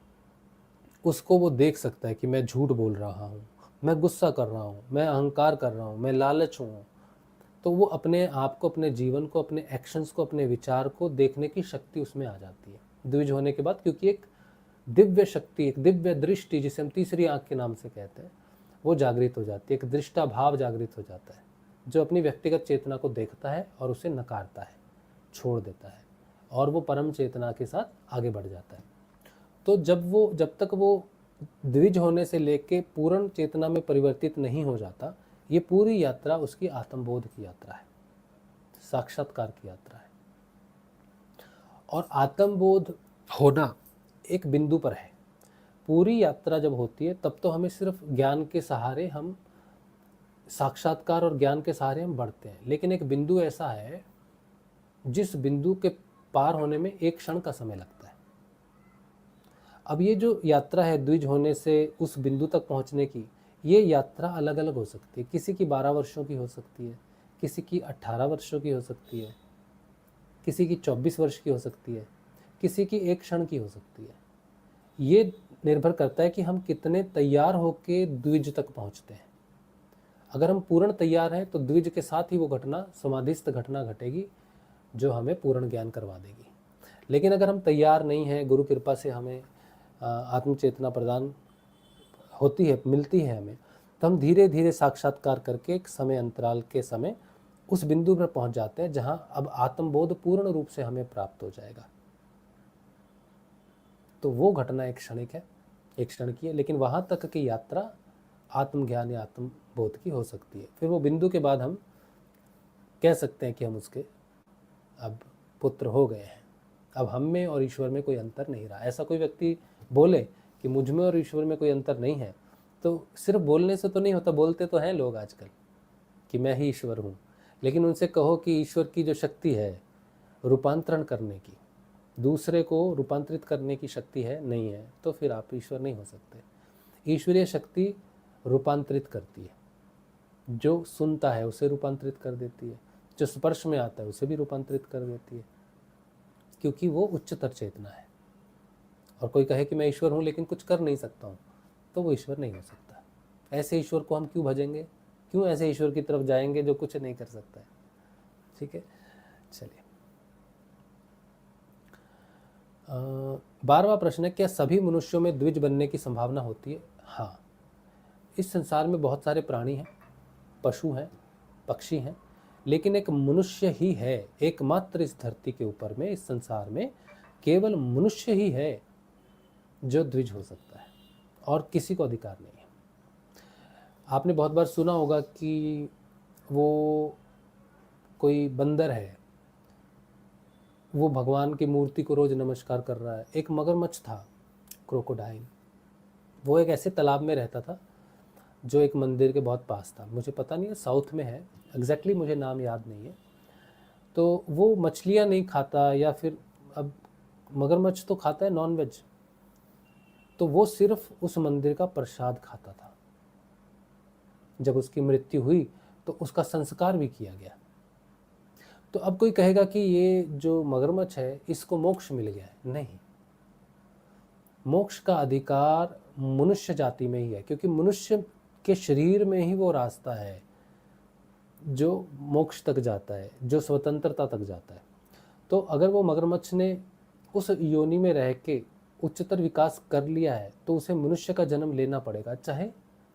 S1: उसको वो देख सकता है कि मैं झूठ बोल रहा हूँ, मैं गुस्सा कर रहा हूँ, मैं अहंकार कर रहा हूँ, मैं लालच हूँ। तो वो अपने आप को, अपने जीवन को, अपने एक्शंस को, अपने विचार को देखने की शक्ति उसमें आ जाती है द्विज होने के बाद, क्योंकि एक दिव्य शक्ति, एक दिव्य दृष्टि, जिसे हम तीसरी आंख के नाम से कहते हैं, वो जागृत हो जाती है। एक दृष्टा भाव जागृत हो जाता है, जो अपनी व्यक्तिगत चेतना को देखता है और उसे नकारता है, छोड़ देता है, और वो परम चेतना के साथ आगे बढ़ जाता है। तो जब तक वो द्विज होने से लेके पूर्ण चेतना में परिवर्तित नहीं हो जाता, ये पूरी यात्रा उसकी आत्मबोध की यात्रा है, साक्षात्कार की यात्रा है। और आत्मबोध होना एक बिंदु पर है। पूरी यात्रा जब होती है तब तो हमें सिर्फ ज्ञान के सहारे, हम साक्षात्कार और ज्ञान के सहारे हम बढ़ते हैं, लेकिन एक बिंदु ऐसा है जिस बिंदु के पार होने में एक क्षण का समय लगता है। अब ये जो यात्रा है द्विज होने से उस बिंदु तक पहुंचने की, ये यात्रा अलग अलग हो सकती है। किसी की 12 वर्षों की हो सकती है, किसी की 18 वर्षों की हो सकती है, किसी की 24 वर्ष की हो सकती है, किसी की एक क्षण की हो सकती है। ये निर्भर करता है कि हम कितने तैयार होके द्विज तक पहुंचते हैं। अगर हम पूर्ण तैयार हैं तो द्विज के साथ ही वो घटना, समाधिस्थ घटना घटेगी जो हमें पूर्ण ज्ञान करवा देगी। लेकिन अगर हम तैयार नहीं हैं, गुरु कृपा से हमें आत्मचेतना प्रदान होती है, मिलती है हमें, तो हम धीरे धीरे साक्षात्कार करके एक समय अंतराल के समय उस बिंदु पर पहुंच जाते हैं जहां अब आत्मबोध पूर्ण रूप से हमें प्राप्त हो जाएगा। तो वो घटना एक क्षणिक है, एक क्षण की है, लेकिन वहां तक की यात्रा आत्मज्ञान या बोध की हो सकती है। फिर वो बिंदु के बाद हम कह सकते हैं कि हम उसके अब पुत्र हो गए हैं। अब हम में और ईश्वर में कोई अंतर नहीं रहा। ऐसा कोई व्यक्ति बोले कि मुझ में और ईश्वर में कोई अंतर नहीं है, तो सिर्फ बोलने से तो नहीं होता। बोलते तो हैं लोग आजकल कि मैं ही ईश्वर हूँ, लेकिन उनसे कहो कि ईश्वर की जो शक्ति है रूपांतरण करने की, दूसरे को रूपांतरित करने की शक्ति है, नहीं है, तो फिर आप ईश्वर नहीं हो सकते। ईश्वरीय शक्ति रूपांतरित करती है, जो सुनता है उसे रूपांतरित कर देती है, जो स्पर्श में आता है उसे भी रूपांतरित कर देती है, क्योंकि वो उच्चतर चेतना है। और कोई कहे कि मैं ईश्वर हूँ लेकिन कुछ कर नहीं सकता हूँ, तो वो ईश्वर नहीं हो सकता। ऐसे ईश्वर को हम क्यों भजेंगे, क्यों ऐसे ईश्वर की तरफ जाएंगे जो कुछ नहीं कर सकता है। ठीक है, चलिए 12वां प्रश्न है, क्या सभी मनुष्यों में द्विज बनने की संभावना होती है? हाँ, इस संसार में बहुत सारे प्राणी हैं, पशु हैं, पक्षी हैं, लेकिन एक मनुष्य ही है, एकमात्र इस धरती के ऊपर में, इस संसार में केवल मनुष्य ही है जो द्विज हो सकता है, और किसी को अधिकार नहीं है। आपने बहुत बार सुना होगा कि वो कोई बंदर है, वो भगवान की मूर्ति को रोज नमस्कार कर रहा है। एक मगरमच्छ था, क्रोकोडाइल, वो एक ऐसे तालाब में रहता था जो एक मंदिर के बहुत पास था। मुझे पता नहीं है, साउथ में है एग्जैक्टली, मुझे नाम याद नहीं है। तो वो मछलियाँ नहीं खाता, या फिर अब मगरमच्छ तो खाता है नॉन वेज, तो वो सिर्फ उस मंदिर का प्रसाद खाता था। जब उसकी मृत्यु हुई तो उसका संस्कार भी किया गया। तो अब कोई कहेगा कि ये जो मगरमच्छ है इसको मोक्ष मिल गया है। नहीं, मोक्ष का अधिकार मनुष्य जाति में ही है, क्योंकि मनुष्य के शरीर में ही वो रास्ता है जो मोक्ष तक जाता है, जो स्वतंत्रता तक जाता है। तो अगर वो मगरमच्छ ने उस योनि में रह के उच्चतर विकास कर लिया है, तो उसे मनुष्य का जन्म लेना पड़ेगा, चाहे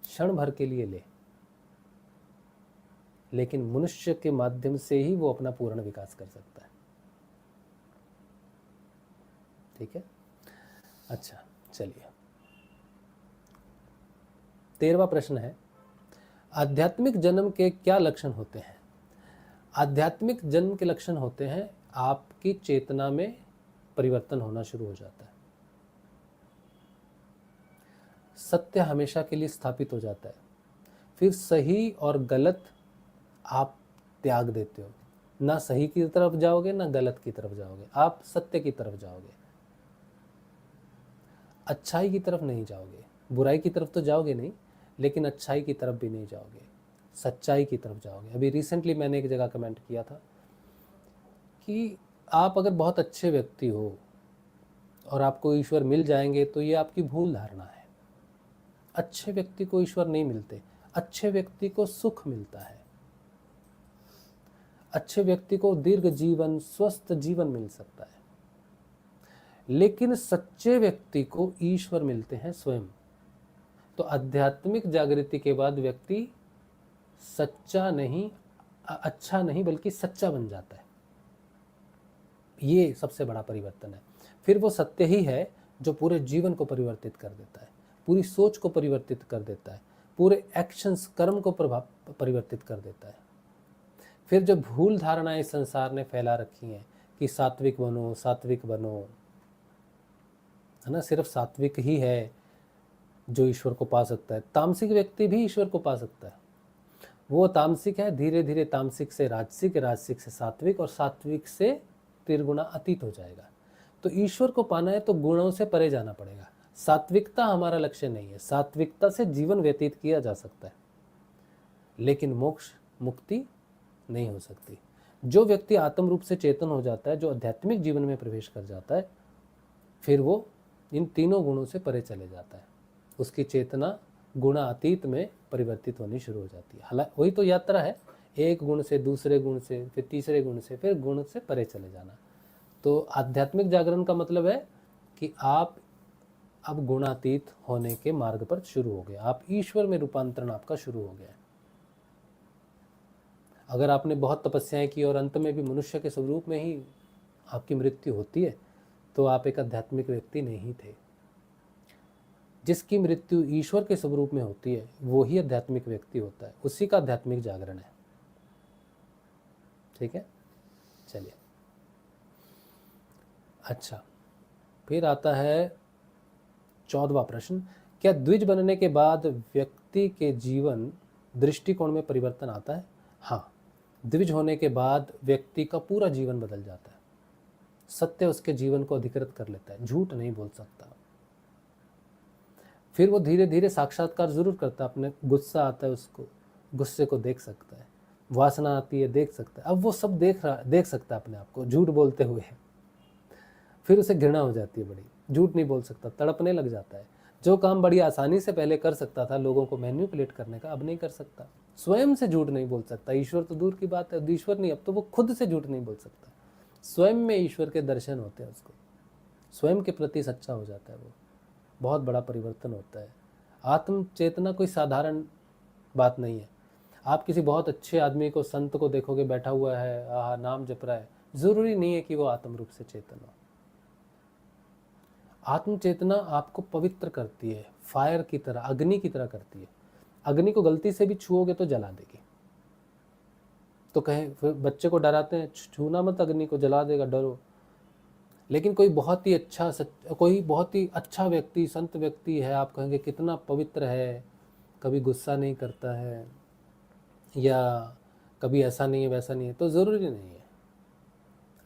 S1: क्षण भर के लिए ले, लेकिन मनुष्य के माध्यम से ही वो अपना पूर्ण विकास कर सकता है। ठीक है, अच्छा चलिए 13वां प्रश्न है, आध्यात्मिक जन्म के क्या लक्षण होते हैं? आध्यात्मिक जन्म के लक्षण होते हैं, आपकी चेतना में परिवर्तन होना शुरू हो जाता है, सत्य हमेशा के लिए स्थापित हो जाता है, फिर सही और गलत आप त्याग देते हो, ना सही की तरफ जाओगे ना गलत की तरफ जाओगे, आप सत्य की तरफ जाओगे, अच्छाई की तरफ नहीं जाओगे। बुराई की तरफ तो जाओगे नहीं, लेकिन अच्छाई की तरफ भी नहीं जाओगे, सच्चाई की तरफ जाओगे। अभी रिसेंटली मैंने एक जगह कमेंट किया था कि आप अगर बहुत अच्छे व्यक्ति हो और आपको ईश्वर मिल जाएंगे, तो ये आपकी भूल धारणा है। अच्छे व्यक्ति को ईश्वर नहीं मिलते, अच्छे व्यक्ति को सुख मिलता है, अच्छे व्यक्ति को दीर्घ जीवन, स्वस्थ जीवन मिल सकता है, लेकिन सच्चे व्यक्ति को ईश्वर मिलते हैं स्वयं। तो आध्यात्मिक जागृति के बाद व्यक्ति सच्चा नहीं, अच्छा नहीं, बल्कि सच्चा बन जाता है। ये सबसे बड़ा परिवर्तन है। फिर वो सत्य ही है जो पूरे जीवन को परिवर्तित कर देता है, पूरी सोच को परिवर्तित कर देता है, पूरे एक्शंस, कर्म को परिवर्तित कर देता है। फिर जो भूल धारणाएं संसार ने फैला रखी हैं कि सात्विक बनो, सात्विक बनो, है ना, सिर्फ सात्विक ही है जो ईश्वर को पा सकता है। तामसिक व्यक्ति भी ईश्वर को पा सकता है। वो तामसिक है, धीरे धीरे तामसिक से राजसिक, राजसिक से सात्विक, और सात्विक से त्रिगुणा अतीत हो जाएगा। तो ईश्वर को पाना है तो गुणों से परे जाना पड़ेगा। सात्विकता हमारा लक्ष्य नहीं है, सात्विकता से जीवन व्यतीत किया जा सकता है, लेकिन मोक्ष, मुक्ति नहीं हो सकती। जो व्यक्ति आत्म रूप से चेतन हो जाता है, जो आध्यात्मिक जीवन में प्रवेश कर जाता है, फिर वो इन तीनों गुणों से परे चले जाता है। उसकी चेतना गुणातीत में परिवर्तित होनी शुरू हो जाती है। हालांकि वही तो यात्रा है, एक गुण से दूसरे गुण से, फिर तीसरे गुण से, फिर गुण से परे चले जाना। तो आध्यात्मिक जागरण का मतलब है कि आप अब गुणातीत होने के मार्ग पर शुरू हो गए, आप ईश्वर में रूपांतरण आपका शुरू हो गया है। अगर आपने बहुत तपस्याएं की और अंत में भी मनुष्य के स्वरूप में ही आपकी मृत्यु होती है, तो आप एक आध्यात्मिक व्यक्ति नहीं थे। जिसकी मृत्यु ईश्वर के स्वरूप में होती है वो ही आध्यात्मिक व्यक्ति होता है, उसी का आध्यात्मिक जागरण है। ठीक है, चलिए। अच्छा, फिर आता है 14वां प्रश्न, क्या द्विज बनने के बाद व्यक्ति के जीवन दृष्टिकोण में परिवर्तन आता है? हाँ, द्विज होने के बाद व्यक्ति का पूरा जीवन बदल जाता है। सत्य उसके जीवन को अधिकृत कर लेता है, झूठ नहीं बोल सकता। फिर वो धीरे धीरे साक्षात्कार जरूर करता है, अपने गुस्सा आता है उसको, गुस्से को देख सकता है, वासना आती है देख सकता है, अब वो सब देख सकता है अपने आप को झूठ बोलते हुए। फिर उसे घृणा हो जाती है बड़ी, झूठ नहीं बोल सकता, तड़पने लग जाता है। जो काम बड़ी आसानी से पहले कर सकता था लोगों को मैन्युपुलेट करने का, अब नहीं कर सकता। स्वयं से झूठ नहीं बोल सकता, ईश्वर तो दूर की बात है, ईश्वर नहीं, अब तो वो खुद से झूठ नहीं बोल सकता। स्वयं में ईश्वर के दर्शन होते हैं उसको, स्वयं के प्रति सच्चा हो जाता है वो, बहुत बड़ा परिवर्तन होता है। आत्म चेतना कोई साधारण बात नहीं है। आप किसी बहुत अच्छे आदमी को, संत को देखोगे बैठा हुआ है, नाम जप रहा है, जरूरी नहीं है कि वो आत्म रूप से चेतन हो। आत्म चेतना आपको पवित्र करती है, फायर की तरह, अग्नि की तरह करती है। अग्नि को गलती से भी छुओगे तो जला देगी। तो कहें, फिर बच्चे को डराते हैं, छूना मत अग्नि को, जला देगा, डरो। लेकिन कोई बहुत ही अच्छा व्यक्ति, संत व्यक्ति है, आप कहेंगे कितना पवित्र है, कभी गुस्सा नहीं करता है, या कभी ऐसा नहीं है वैसा नहीं है, तो ज़रूरी नहीं है।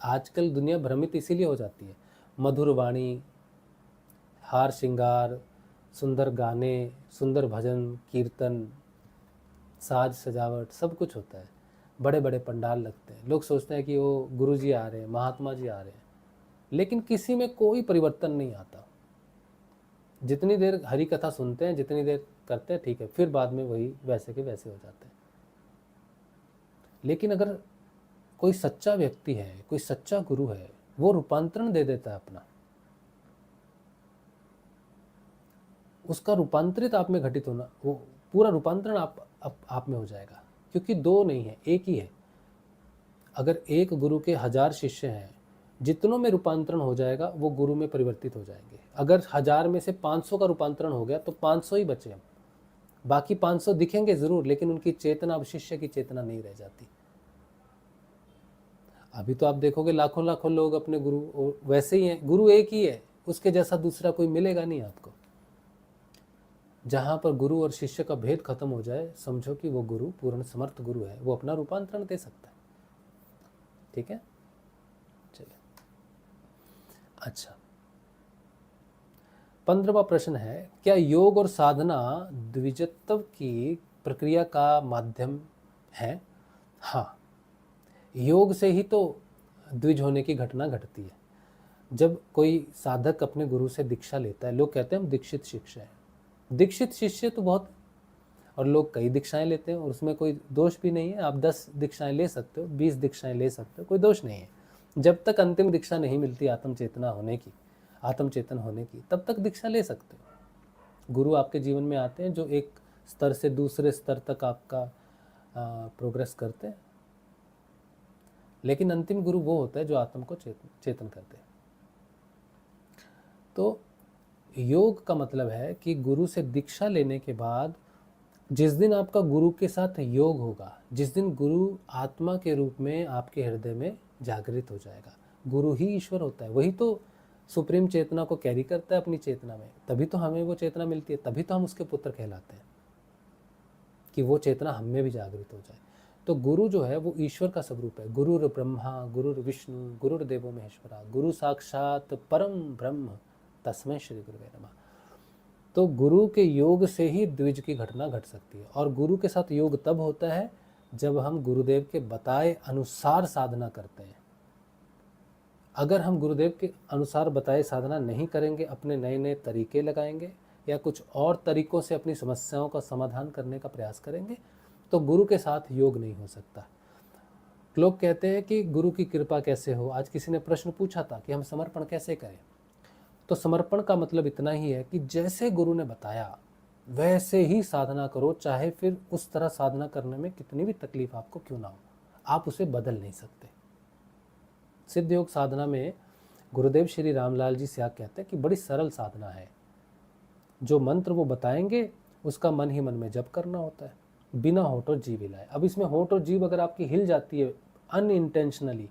S1: आजकल दुनिया भ्रमित इसीलिए हो जाती है। मधुर वाणी, हार श्रृंगार, सुंदर गाने, सुंदर भजन कीर्तन, साज सजावट, सब कुछ होता है, बड़े बड़े पंडाल लगते हैं, लोग सोचते हैं कि वो गुरु जी आ रहे हैं, महात्मा जी आ रहे हैं, लेकिन किसी में कोई परिवर्तन नहीं आता। जितनी देर हरि कथा सुनते हैं, जितनी देर करते हैं, ठीक है, फिर बाद में वही वैसे के वैसे हो जाते हैं। लेकिन अगर कोई सच्चा व्यक्ति है, कोई सच्चा गुरु है, वो रूपांतरण दे देता है अपना, उसका रूपांतरित आप में घटित होना, वो पूरा रूपांतरण आप में हो जाएगा, क्योंकि दो नहीं है, एक ही है। अगर एक गुरु के 1000 शिष्य हैं, जितनों में रूपांतरण हो जाएगा वो गुरु में परिवर्तित हो जाएंगे। अगर 1000 में से 500 का रूपांतरण हो गया तो 500 ही बचे, हम बाकी 500 दिखेंगे जरूर, लेकिन उनकी चेतना, अब शिष्य की चेतना नहीं रह जाती। अभी तो आप देखोगे लाखों लाखों लोग अपने गुरु वैसे ही हैं, गुरु एक ही है, उसके जैसा दूसरा कोई मिलेगा नहीं आपको। जहाँ पर गुरु और शिष्य का भेद खत्म हो जाए, समझो कि वो गुरु पूर्ण समर्थ गुरु है, वो अपना रूपांतरण दे सकता है। ठीक है, चलिए। अच्छा, 15वां प्रश्न है, क्या योग और साधना द्विजत्व की प्रक्रिया का माध्यम है? हाँ, योग से ही तो द्विज होने की घटना घटती है। जब कोई साधक अपने गुरु से दीक्षा लेता है, लोग कहते हैं हम दीक्षित शिष्य हैं। दीक्षित शिष्य तो बहुत, और लोग कई दीक्षाएं लेते हैं, और उसमें कोई दोष भी नहीं है। आप 10 दीक्षाएं ले सकते हो, 20 दीक्षाएं ले सकते हो, कोई दोष नहीं है। जब तक अंतिम दीक्षा नहीं मिलती आत्मचेतना होने की, आत्मचेतन होने की, तब तक दीक्षा ले सकते हो। गुरु आपके जीवन में आते हैं जो एक स्तर से दूसरे स्तर तक आपका प्रोग्रेस करते हैं, लेकिन अंतिम गुरु वो होता है जो आत्म को चेतन करते हैं। तो योग का मतलब है कि गुरु से दीक्षा लेने के बाद जिस दिन आपका गुरु के साथ योग होगा, जिस दिन गुरु आत्मा के रूप में आपके हृदय में जागृत हो जाएगा, गुरु ही ईश्वर होता है, वही तो सुप्रीम चेतना को कैरी करता है अपनी चेतना में, तभी तो हमें वो चेतना मिलती है, तभी तो हम उसके पुत्र कहलाते हैं, कि वो चेतना हम में भी जागृत हो जाए। तो गुरु जो है वो ईश्वर का स्वरूप है। गुरुर ब्रह्मा गुरुर विष्णु गुरुर्देवो महेश्वरा, गुरु साक्षात परम ब्रह्म तस्मै श्री गुरुवे नमः। तो गुरु के योग से ही द्विज की घटना घट सकती है, और गुरु के साथ योग तब होता है जब हम गुरुदेव के बताए अनुसार साधना करते हैं। अगर हम गुरुदेव के अनुसार बताए साधना नहीं करेंगे, अपने नए नए तरीके लगाएंगे या कुछ और तरीकों से अपनी समस्याओं का समाधान करने का प्रयास करेंगे, तो गुरु के साथ योग नहीं हो सकता। लोग कहते हैं कि गुरु की कृपा कैसे हो। आज किसी ने प्रश्न पूछा था कि हम समर्पण कैसे करें, तो समर्पण का मतलब इतना ही है कि जैसे गुरु ने बताया वैसे ही साधना करो, चाहे फिर उस तरह साधना करने में कितनी भी तकलीफ आपको क्यों ना हो, आप उसे बदल नहीं सकते। सिद्ध योग साधना में गुरुदेव श्री रामलाल जी स्याग कहते हैं कि बड़ी सरल साधना है, जो मंत्र वो बताएंगे उसका मन ही मन में जप करना होता है, बिना होठ और जीभ हिलाए। अब इसमें होठ और जीभ अगर आपकी हिल जाती है अनइंटेंशनली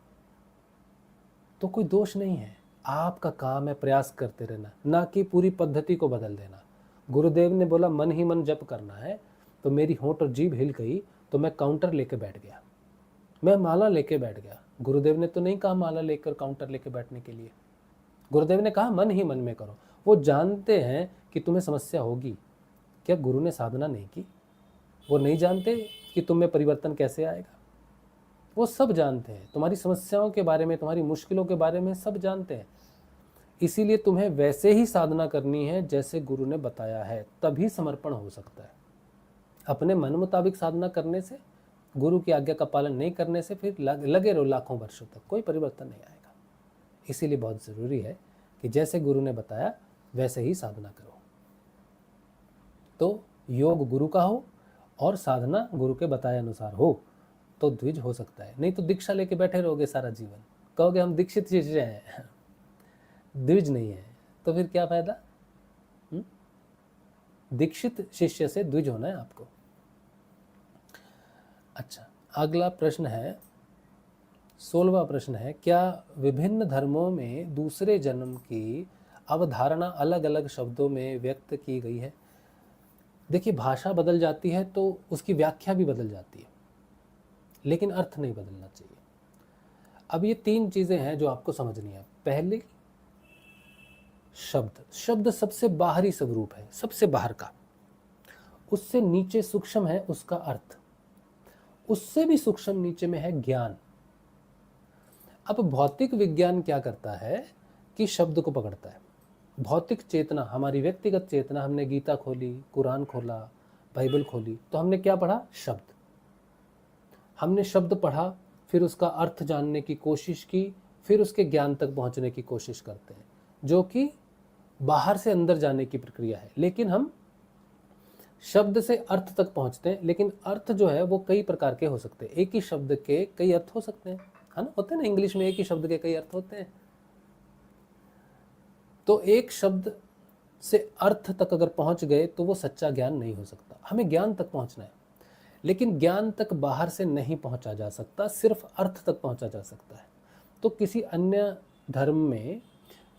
S1: तो कोई दोष नहीं है, आपका काम है प्रयास करते रहना, ना कि पूरी पद्धति को बदल देना। गुरुदेव ने बोला मन ही मन जप करना है, तो मेरी होठ और जीभ हिल गई तो मैं काउंटर लेके बैठ गया, मैं माला लेके बैठ गया। गुरुदेव ने तो नहीं कहा माला लेकर काउंटर लेके बैठने के लिए, गुरुदेव ने कहा मन ही मन में करो। वो जानते हैं कि तुम्हें समस्या होगी, क्या गुरु ने साधना नहीं की? वो नहीं जानते कि तुम में परिवर्तन कैसे आएगा? वो सब जानते हैं, तुम्हारी समस्याओं के बारे में, तुम्हारी मुश्किलों के बारे में सब जानते हैं। इसीलिए तुम्हें वैसे ही साधना करनी है जैसे गुरु ने बताया है, तभी समर्पण हो सकता है। अपने मन मुताबिक साधना करने से, गुरु की आज्ञा का पालन नहीं करने से फिर लगे रहो लाखों वर्षों तक, कोई परिवर्तन नहीं आएगा। इसीलिए बहुत ज़रूरी है कि जैसे गुरु ने बताया वैसे ही साधना करो। तो योग गुरु का हो और साधना गुरु के बताए अनुसार हो तो द्विज हो सकता है। नहीं तो दीक्षा लेके बैठे रहोगे सारा जीवन, कहोगे हम दीक्षित शिष्य हैं, द्विज नहीं है, तो फिर क्या फायदा? दीक्षित शिष्य से द्विज होना है आपको। अच्छा, अगला प्रश्न है, 16वां प्रश्न है, क्या विभिन्न धर्मों में दूसरे जन्म की अवधारणा अलग अलग शब्दों में व्यक्त की गई है? देखिए, भाषा बदल जाती है तो उसकी व्याख्या भी बदल जाती है, लेकिन अर्थ नहीं बदलना चाहिए। अब ये 3 चीज़ें हैं जो आपको समझनी है। पहले, शब्द सबसे बाहरी स्वरूप है, सबसे बाहर का, उससे नीचे सूक्ष्म है उसका अर्थ, उससे भी सूक्ष्म नीचे में है ज्ञान। अब भौतिक विज्ञान क्या करता है कि शब्द को पकड़ता है। भौतिक चेतना, हमारी व्यक्तिगत चेतना, हमने गीता खोली, कुरान खोला, बाइबल खोली, तो हमने क्या पढ़ा? शब्द। हमने शब्द पढ़ा, फिर उसका अर्थ जानने की कोशिश की, फिर उसके ज्ञान तक पहुंचने की कोशिश करते हैं, जो कि बाहर से अंदर जाने की प्रक्रिया है। लेकिन हम शब्द से अर्थ तक पहुंचते हैं, लेकिन अर्थ जो है वो कई प्रकार के हो सकते हैं। एक ही शब्द के कई अर्थ हो सकते हैं, है ना? होते हैं ना, इंग्लिश में एक ही शब्द के कई अर्थ होते हैं। तो एक शब्द से अर्थ तक अगर पहुंच गए तो वो सच्चा ज्ञान नहीं हो सकता। हमें ज्ञान तक पहुंचना है, लेकिन ज्ञान तक बाहर से नहीं पहुंचा जा सकता, सिर्फ अर्थ तक पहुंचा जा सकता है। तो किसी अन्य धर्म में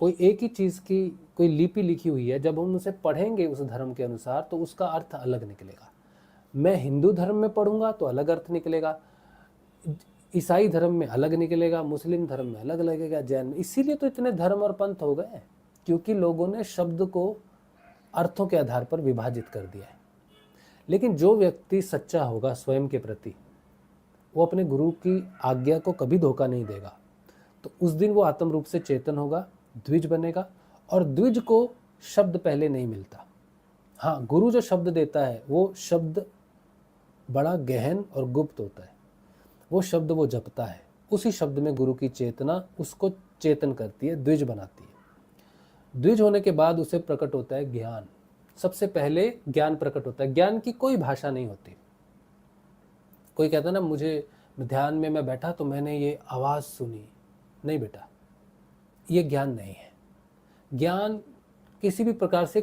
S1: कोई एक ही चीज़ की कोई लिपि लिखी हुई है, जब हम उसे पढ़ेंगे उस धर्म के अनुसार तो उसका अर्थ अलग निकलेगा। मैं हिंदू धर्म में पढ़ूंगा तो अलग अर्थ निकलेगा, ईसाई धर्म में अलग निकलेगा, मुस्लिम धर्म में अलग लगेगा, जैन में। इसीलिए तो इतने धर्म और पंथ हो गए, क्योंकि लोगों ने शब्द को अर्थों के आधार पर विभाजित कर दिया है। लेकिन जो व्यक्ति सच्चा होगा स्वयं के प्रति, वो अपने गुरु की आज्ञा को कभी धोखा नहीं देगा। तो उस दिन वो आत्म रूप से चेतन होगा, द्विज बनेगा। और द्विज को शब्द पहले नहीं मिलता। हाँ, गुरु जो शब्द देता है वो शब्द बड़ा गहन और गुप्त होता है। वो शब्द वो जपता है, उसी शब्द में गुरु की चेतना उसको चेतन करती है, द्विज बनाती है। द्विज होने के बाद उसे प्रकट होता है ज्ञान। सबसे पहले ज्ञान प्रकट होता है। ज्ञान की कोई भाषा नहीं होती। कोई कहता है ना, मुझे ध्यान में मैं बैठा तो मैंने ये आवाज़ सुनी। नहीं बेटा, ये ज्ञान नहीं है। ज्ञान किसी भी प्रकार से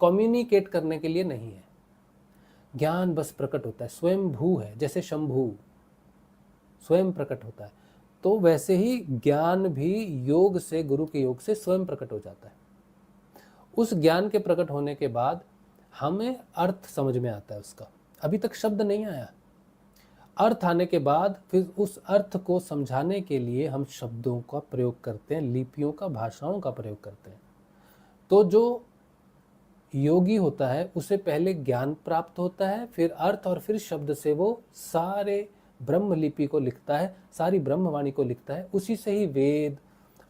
S1: कम्युनिकेट करने के लिए नहीं है। ज्ञान बस प्रकट होता है, स्वयं भू है। जैसे शंभू स्वयं प्रकट होता है, तो वैसे ही ज्ञान भी योग से, गुरु के योग से स्वयं प्रकट हो जाता है। उस ज्ञान के प्रकट होने के बाद हमें अर्थ समझ में आता है उसका। अभी तक शब्द नहीं आया। अर्थ आने के बाद फिर उस अर्थ को समझाने के लिए हम शब्दों का प्रयोग करते हैं, लिपियों का, भाषाओं का प्रयोग करते हैं। तो जो योगी होता है उसे पहले ज्ञान प्राप्त होता है, फिर अर्थ, और फिर शब्द से वो सारे ब्रह्म लिपि को लिखता है, सारी ब्रह्मवाणी को लिखता है। उसी से ही वेद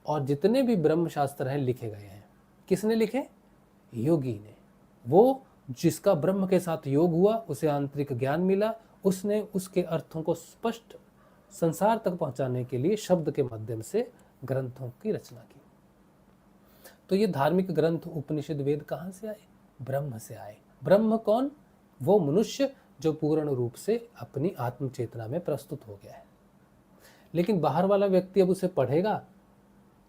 S1: और जितने भी ब्रह्म शास्त्र हैं लिखे गए हैं। किसने लिखे? योगी ने। वो जिसका ब्रह्म के साथ योग हुआ, उसे आंतरिक ज्ञान मिला, उसने उसके अर्थों को स्पष्ट संसार तक पहुंचाने के लिए शब्द के माध्यम से ग्रंथों की रचना की। तो ये धार्मिक ग्रंथ, उपनिषद, वेद कहाँ से आए? ब्रह्म से आए। ब्रह्म कौन? वो मनुष्य जो पूर्ण रूप से अपनी आत्म चेतना में प्रस्तुत हो गया है। लेकिन बाहर वाला व्यक्ति अब उसे पढ़ेगा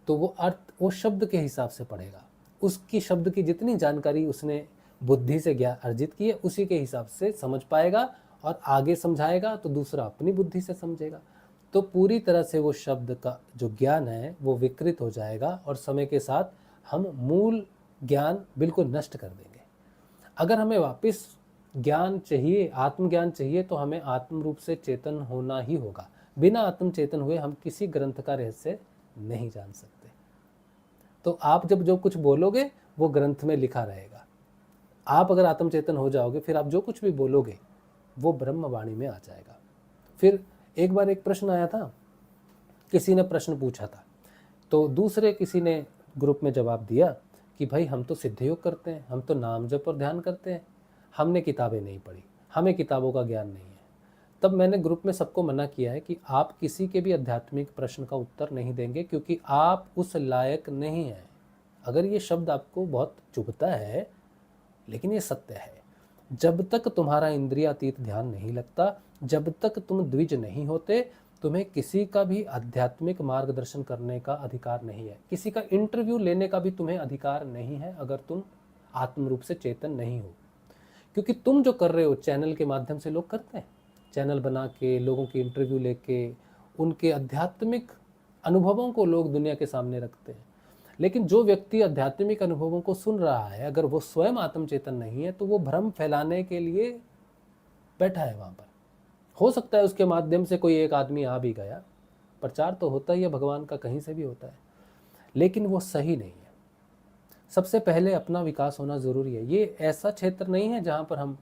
S1: तो वो अर्थ, वो शब्द के हिसाब से पढ़ेगा। उसकी शब्द की जितनी जानकारी उसने बुद्धि से ज्ञान अर्जित किए उसी के हिसाब से समझ पाएगा, और आगे समझाएगा तो दूसरा अपनी बुद्धि से समझेगा। तो पूरी तरह से वो शब्द का जो ज्ञान है वो विकृत हो जाएगा, और समय के साथ हम मूल ज्ञान बिल्कुल नष्ट कर देंगे। अगर हमें वापस ज्ञान चाहिए, आत्मज्ञान चाहिए, तो हमें आत्म रूप से चेतन होना ही होगा। बिना आत्म चेतन हुए हम किसी ग्रंथ का रहस्य नहीं जान सकते। तो आप जब जो कुछ बोलोगे वो ग्रंथ में लिखा रहेगा। आप अगर आत्म चेतन हो जाओगे, फिर आप जो कुछ भी बोलोगे वो ब्रह्मवाणी में आ जाएगा। फिर एक बार एक प्रश्न आया था, किसी ने प्रश्न पूछा था, तो दूसरे किसी ने ग्रुप में जवाब दिया कि भाई हम तो सिद्ध योग करते हैं, हम तो नाम जप और ध्यान करते हैं, हमने किताबें नहीं पढ़ी, हमें किताबों का ज्ञान नहीं है। तब मैंने ग्रुप में सबको मना किया है कि आप किसी के भी आध्यात्मिक प्रश्न का उत्तर नहीं देंगे, क्योंकि आप उस लायक नहीं हैं। अगर ये शब्द आपको बहुत चुभता है, लेकिन ये सत्य है। जब तक तुम्हारा इंद्रियातीत ध्यान नहीं लगता, जब तक तुम द्विज नहीं होते, तुम्हें किसी का भी आध्यात्मिक मार्गदर्शन करने का अधिकार नहीं है। किसी का इंटरव्यू लेने का भी तुम्हें अधिकार नहीं है, अगर तुम आत्म रूप से चेतन नहीं हो। क्योंकि तुम जो कर रहे हो चैनल के माध्यम से लोग करते हैं, चैनल बना के लोगों की इंटरव्यू लेके उनके आध्यात्मिक अनुभवों को लोग दुनिया के सामने रखते हैं। लेकिन जो व्यक्ति आध्यात्मिक अनुभवों को सुन रहा है, अगर वो स्वयं आत्मचेतन नहीं है, तो वो भ्रम फैलाने के लिए बैठा है वहाँ पर। हो सकता है उसके माध्यम से कोई एक आदमी आ भी गया, प्रचार तो होता ही है भगवान का, कहीं से भी होता है, लेकिन वो सही नहीं है। सबसे पहले अपना विकास होना ज़रूरी है। ये ऐसा क्षेत्र नहीं है जहाँ पर हम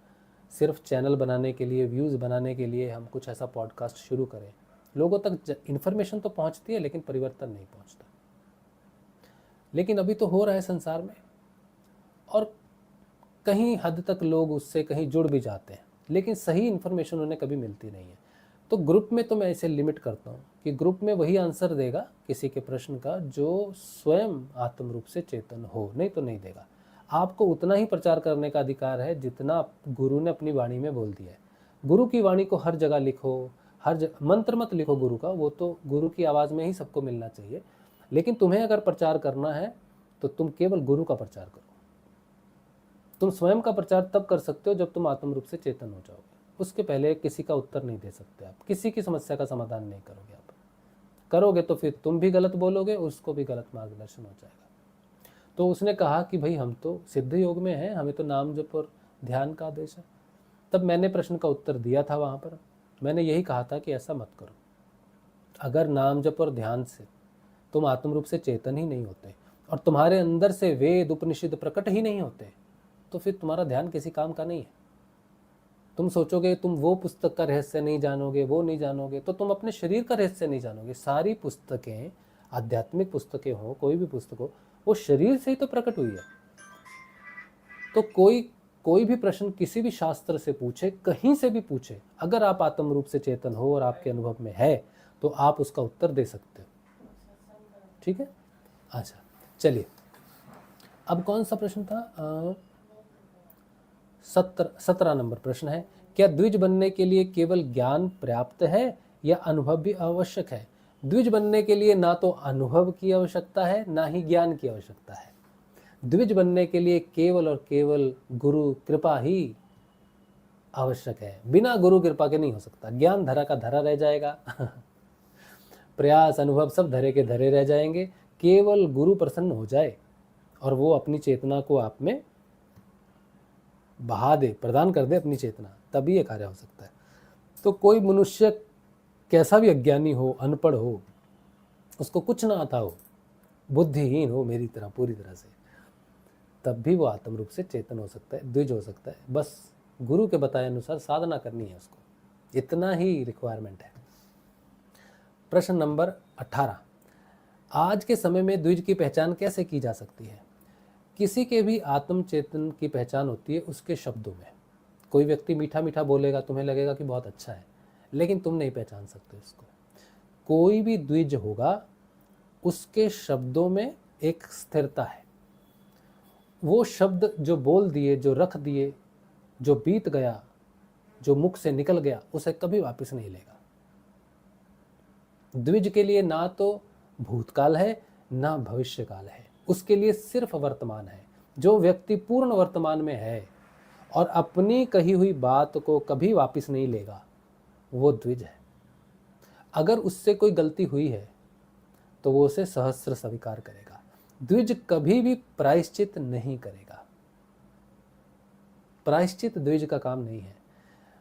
S1: सिर्फ चैनल बनाने के लिए, व्यूज़ बनाने के लिए हम कुछ ऐसा पॉडकास्ट शुरू करें। लोगों तक इन्फॉर्मेशन तो पहुँचती है, लेकिन परिवर्तन नहीं पहुँचता। लेकिन अभी तो हो रहा है संसार में, और कहीं हद तक लोग उससे कहीं जुड़ भी जाते हैं, लेकिन सही इन्फॉर्मेशन उन्हें कभी मिलती नहीं है। तो ग्रुप में तो मैं इसे लिमिट करता हूँ कि ग्रुप में वही आंसर देगा किसी के प्रश्न का जो स्वयं आत्म रूप से चेतन हो, नहीं तो नहीं देगा। आपको उतना ही प्रचार करने का अधिकार है जितना गुरु ने अपनी वाणी में बोल दिया है। गुरु की वाणी को हर जगह लिखो, मंत्र मत लिखो गुरु का, वो तो गुरु की आवाज़ में ही सबको मिलना चाहिए। लेकिन तुम्हें अगर प्रचार करना है तो तुम केवल गुरु का प्रचार करो। तुम स्वयं का प्रचार तब कर सकते हो जब तुम आत्म रूप से चेतन हो जाओगे। उसके पहले किसी का उत्तर नहीं दे सकते आप, किसी की समस्या का समाधान नहीं करोगे। आप करोगे तो फिर तुम भी गलत बोलोगे, उसको भी गलत मार्गदर्शन हो जाएगा। तो उसने कहा कि भाई हम तो सिद्ध योग में हैं, हमें तो नाम जप और ध्यान का आदेश है। तब मैंने प्रश्न का उत्तर दिया था वहाँ पर, मैंने यही कहा था कि ऐसा मत करो। अगर नाम जप और ध्यान से तुम आत्म रूप से चेतन ही नहीं होते, और तुम्हारे अंदर से वेद उपनिषद प्रकट ही नहीं होते, तो फिर तुम्हारा ध्यान किसी काम का नहीं है। तुम सोचोगे तुम वो पुस्तक का रहस्य नहीं जानोगे, वो नहीं जानोगे, तो तुम अपने शरीर का रहस्य नहीं जानोगे। सारी पुस्तकें, आध्यात्मिक पुस्तकें हो, कोई भी पुस्तक हो, वो शरीर से ही तो प्रकट हुई है। तो कोई भी प्रश्न किसी भी शास्त्र से पूछे, कहीं से भी पूछे, अगर आप आत्म रूप से चेतन हो और आपके अनुभव में है, तो आप उसका उत्तर दे सकते हो। ठीक है, अच्छा चलिए, अब कौन सा प्रश्न था? 17 नंबर प्रश्न है, क्या द्विज बनने के लिए केवल ज्ञान पर्याप्त है या अनुभव भी आवश्यक है? द्विज बनने के लिए ना तो अनुभव की आवश्यकता है, ना ही ज्ञान की आवश्यकता है। द्विज बनने के लिए केवल और केवल गुरु कृपा ही आवश्यक है। बिना गुरु कृपा के नहीं हो सकता। ज्ञान धरा का धरा रह जाएगा प्रयास अनुभव सब धरे के धरे रह जाएंगे। केवल गुरु प्रसन्न हो जाए और वो अपनी चेतना को आप में बहा दे, प्रदान कर दे अपनी चेतना, तभी ये कार्य हो सकता है। तो कोई मनुष्य कैसा भी अज्ञानी हो, अनपढ़ हो, उसको कुछ ना आता हो, बुद्धिहीन हो मेरी तरह पूरी तरह से, तब भी वो आत्म रूप से चेतन हो सकता है, द्विज हो सकता है। बस गुरु के बताए अनुसार साधना करनी है उसको, इतना ही रिक्वायरमेंट है। प्रश्न नंबर 18, आज के समय में द्विज की पहचान कैसे की जा सकती है? किसी के भी आत्म चेतन की पहचान होती है उसके शब्दों में। कोई व्यक्ति मीठा मीठा बोलेगा, तुम्हें लगेगा कि बहुत अच्छा है, लेकिन तुम नहीं पहचान सकते उसको। कोई भी द्विज होगा, उसके शब्दों में एक स्थिरता है। वो शब्द जो बोल दिए, जो रख दिए, जो बीत गया, जो मुख से निकल गया, उसे कभी वापस नहीं लेगा। द्विज के लिए ना तो भूतकाल है ना भविष्यकाल है, उसके लिए सिर्फ वर्तमान है। जो व्यक्ति पूर्ण वर्तमान में है और अपनी कही हुई बात को कभी वापस नहीं लेगा, वो द्विज है। अगर उससे कोई गलती हुई है तो वो उसे सहस्र स्वीकार करेगा। द्विज कभी भी प्रायश्चित नहीं करेगा। प्रायश्चित द्विज का काम नहीं है।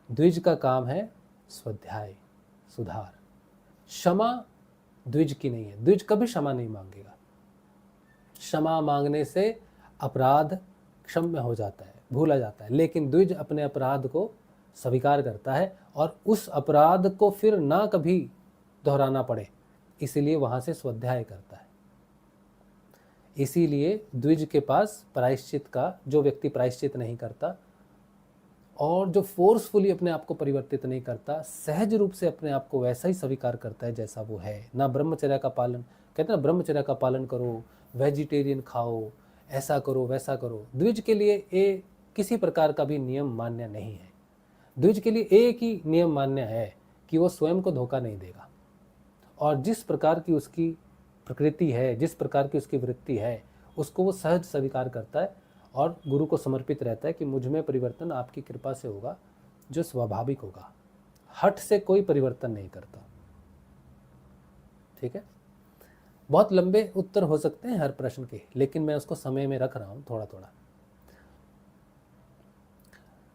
S1: द्विज का काम है स्वाध्याय, सुधार। क्षमा द्विज की नहीं है। द्विज कभी क्षमा नहीं मांगेगा। क्षमा मांगने से अपराध क्षम्य हो जाता है, भूला जाता है, लेकिन द्विज अपने अपराध को स्वीकार करता है और उस अपराध को फिर ना कभी दोहराना पड़े, इसीलिए वहां से स्वाध्याय करता है। इसीलिए द्विज के पास प्रायश्चित का, जो व्यक्ति प्रायश्चित नहीं करता और जो फोर्सफुली अपने आप को परिवर्तित नहीं करता, सहज रूप से अपने आप को वैसा ही स्वीकार करता है जैसा वो है। ना ब्रह्मचर्य का पालन, कहते हैं ना ब्रह्मचर्य का पालन करो, वेजिटेरियन खाओ, ऐसा करो वैसा करो। द्विज के लिए ये किसी प्रकार का भी नियम मान्य नहीं है। द्विज के लिए एक ही नियम मान्य है कि वो स्वयं को धोखा नहीं देगा और जिस प्रकार की उसकी प्रकृति है, जिस प्रकार की उसकी वृत्ति है, उसको वो सहज स्वीकार करता है और गुरु को समर्पित रहता है कि मुझ में परिवर्तन आपकी कृपा से होगा, जो स्वाभाविक होगा। हठ से कोई परिवर्तन नहीं करता। ठीक है, बहुत लंबे उत्तर हो सकते हैं हर प्रश्न के, लेकिन मैं उसको समय में रख रहा हूं थोड़ा थोड़ा।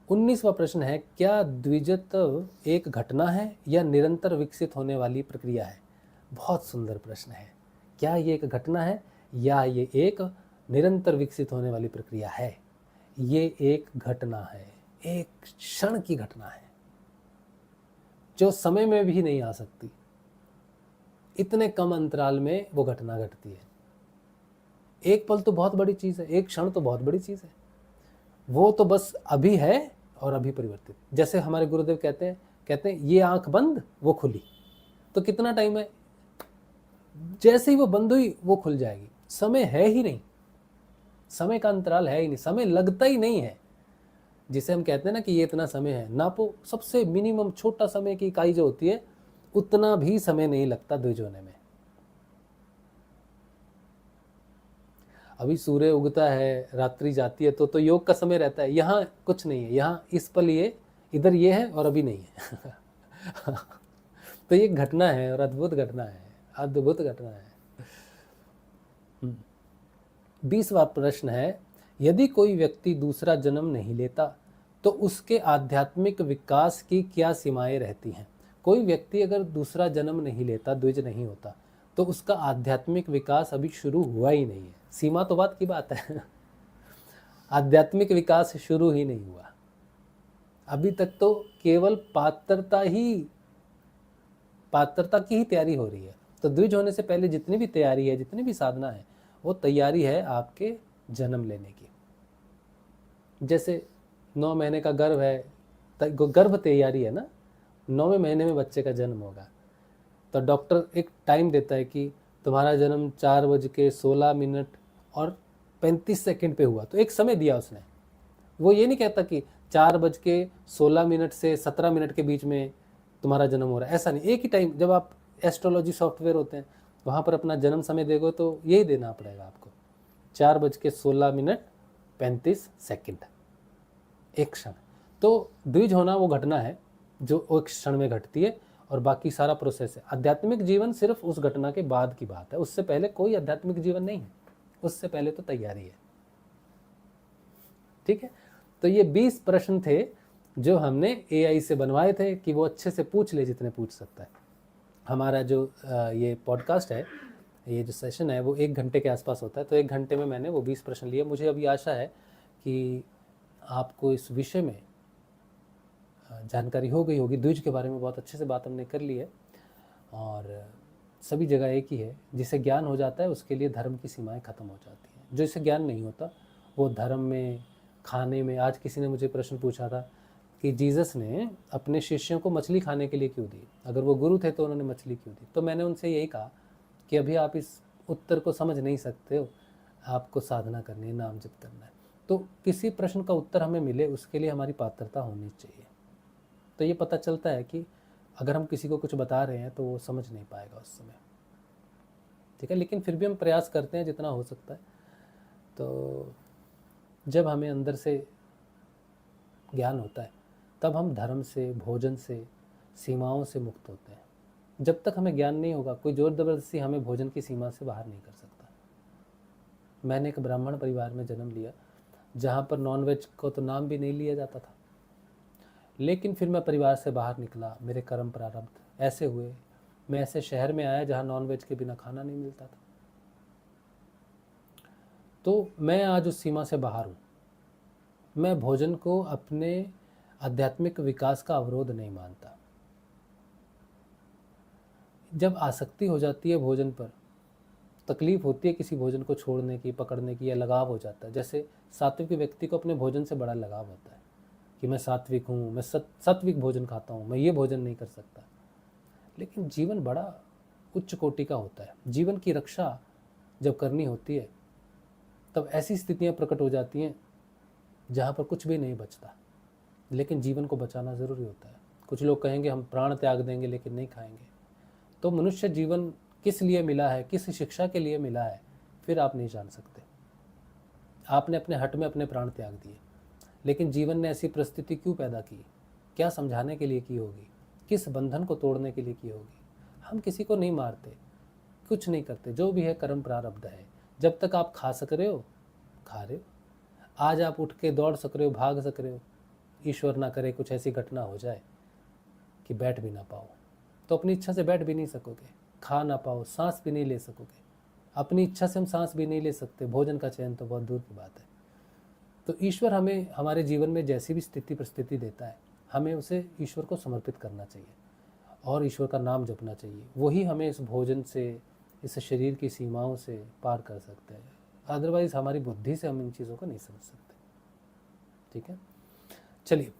S1: 19वां प्रश्न है, क्या द्विजत्व एक घटना है या निरंतर विकसित होने वाली प्रक्रिया है? बहुत सुंदर प्रश्न है। क्या ये एक घटना है या ये एक निरंतर विकसित होने वाली प्रक्रिया है? ये एक घटना है, एक क्षण की घटना है जो समय में भी नहीं आ सकती। इतने कम अंतराल में वो घटना घटती है। एक पल तो बहुत बड़ी चीज है, एक क्षण तो बहुत बड़ी चीज है। वो तो बस अभी है और अभी परिवर्तित। जैसे हमारे गुरुदेव कहते हैं ये आंख बंद वो खुली, तो कितना टाइम है, जैसे ही वो बंद हुई वो खुल जाएगी। समय है ही नहीं, समय का अंतराल है ही नहीं, समय लगता ही नहीं है। जिसे हम कहते हैं ना कि ये इतना समय है, नापो, सबसे मिनिमम छोटा समय की इकाई जो होती है, उतना भी समय नहीं लगता द्विज होने में। अभी सूर्य उगता है, रात्रि जाती है, तो योग का समय रहता है। यहाँ कुछ नहीं है, यहाँ इस पल ये इधर ये है और अभी नहीं है। तो ये घटना है और अद्भुत घटना है, अद्भुत घटना है। 20वां प्रश्न है, यदि कोई व्यक्ति दूसरा जन्म नहीं लेता तो उसके आध्यात्मिक विकास की क्या सीमाएं रहती हैं? कोई व्यक्ति अगर दूसरा जन्म नहीं लेता, द्विज नहीं होता, तो उसका आध्यात्मिक विकास अभी शुरू हुआ ही नहीं है। सीमा तो बात की बात है। आध्यात्मिक विकास शुरू ही नहीं हुआ अभी तक, तो केवल पात्रता की ही तैयारी हो रही है। तो द्विज होने से पहले जितनी भी तैयारी है, जितनी भी साधना है, वो तैयारी है आपके जन्म लेने की। जैसे 9 महीने का गर्भ है, गर्भ तैयारी है ना, 9वें महीने में बच्चे का जन्म होगा, तो डॉक्टर एक टाइम देता है कि तुम्हारा जन्म 4:16 और 35 पे हुआ, तो एक समय दिया उसने। वो ये नहीं कहता कि 4:16 से 17 के बीच में तुम्हारा जन्म हो रहा है, ऐसा नहीं। एक ही टाइम, जब आप एस्ट्रोलॉजी सॉफ्टवेयर होते हैं वहाँ पर अपना जन्म समय देखो तो यही देना पड़ेगा आपको, 4:16:35, एक क्षण। तो द्विज होना वो घटना है जो एक क्षण में घटती है और बाकी सारा प्रोसेस है। आध्यात्मिक जीवन सिर्फ उस घटना के बाद की बात है, उससे पहले कोई आध्यात्मिक जीवन नहीं है, उससे पहले तो तैयारी है। ठीक है, तो ये 20 प्रश्न थे जो हमने AI से बनवाए थे कि वो अच्छे से पूछ ले जितने पूछ सकता है। हमारा जो ये पॉडकास्ट है, ये जो सेशन है, वो 1 घंटे के आसपास होता है, तो 1 घंटे में मैंने वो 20 प्रश्न लिए। मुझे अभी आशा है कि आपको इस विषय में जानकारी हो गई होगी। द्विज के बारे में बहुत अच्छे से बात हमने कर ली है और सभी जगह एक ही है। जिसे ज्ञान हो जाता है उसके लिए धर्म की सीमाएं खत्म हो जाती हैं। जो इसे ज्ञान नहीं होता वो धर्म में, खाने में। आज किसी ने मुझे प्रश्न पूछा था कि जीसस ने अपने शिष्यों को मछली खाने के लिए क्यों दी, अगर वो गुरु थे तो उन्होंने मछली क्यों दी? तो मैंने उनसे यही कहा कि अभी आप इस उत्तर को समझ नहीं सकते हो, आपको साधना करनी है, नाम जप करना है। तो किसी प्रश्न का उत्तर हमें मिले उसके लिए हमारी पात्रता होनी चाहिए। तो ये पता चलता है कि अगर हम किसी को कुछ बता रहे हैं तो वो समझ नहीं पाएगा उस समय। ठीक है, लेकिन फिर भी हम प्रयास करते हैं जितना हो सकता है। तो जब हमें अंदर से ज्ञान होता है तब हम धर्म से, भोजन से, सीमाओं से मुक्त होते हैं। जब तक हमें ज्ञान नहीं होगा, कोई ज़ोर ज़बरदस्ती हमें भोजन की सीमा से बाहर नहीं कर सकता। मैंने एक ब्राह्मण परिवार में जन्म लिया जहाँ पर नॉनवेज को तो नाम भी नहीं लिया जाता था, लेकिन फिर मैं परिवार से बाहर निकला, मेरे कर्म प्रारब्ध ऐसे हुए, मैं ऐसे शहर में आया जहाँ नॉनवेज के बिना खाना नहीं मिलता था। तो मैं आज उस सीमा से बाहर हूँ। मैं भोजन को अपने आध्यात्मिक विकास का अवरोध नहीं मानता। जब आसक्ति हो जाती है भोजन पर, तकलीफ होती है किसी भोजन को छोड़ने की, पकड़ने की, या लगाव हो जाता है। जैसे सात्विक व्यक्ति को अपने भोजन से बड़ा लगाव होता है कि मैं सात्विक हूँ, मैं सात्विक भोजन खाता हूँ, मैं ये भोजन नहीं कर सकता। लेकिन जीवन बड़ा उच्च कोटि का होता है। जीवन की रक्षा जब करनी होती है तब ऐसी स्थितियाँ प्रकट हो जाती हैं जहाँ पर कुछ भी नहीं बचता, लेकिन जीवन को बचाना ज़रूरी होता है। कुछ लोग कहेंगे हम प्राण त्याग देंगे लेकिन नहीं खाएंगे। तो मनुष्य जीवन किस लिए मिला है, किस शिक्षा के लिए मिला है, फिर आप नहीं जान सकते। आपने अपने हट में अपने प्राण त्याग दिए, लेकिन जीवन ने ऐसी परिस्थिति क्यों पैदा की, क्या समझाने के लिए की होगी, किस बंधन को तोड़ने के लिए की होगी। हम किसी को नहीं मारते, कुछ नहीं करते, जो भी है कर्म प्रारब्ध है। जब तक आप खा सक रहे हो, खा रहे हो। आज आप उठ के दौड़ सक रहे हो, भाग सक रहे हो, ईश्वर ना करे कुछ ऐसी घटना हो जाए कि बैठ भी ना पाओ, तो अपनी इच्छा से बैठ भी नहीं सकोगे, खा ना पाओ, सांस भी नहीं ले सकोगे। अपनी इच्छा से हम सांस भी नहीं ले सकते, भोजन का चयन तो बहुत दूर की बात है। तो ईश्वर हमें हमारे जीवन में जैसी भी स्थिति परिस्थिति देता है, हमें उसे ईश्वर को समर्पित करना चाहिए और ईश्वर का नाम जपना चाहिए। वही हमें इस भोजन से, इस शरीर की सीमाओं से पार कर सकते हैं। अदरवाइज़ हमारी बुद्धि से हम इन चीज़ों को नहीं समझ सकते। ठीक है, चलिए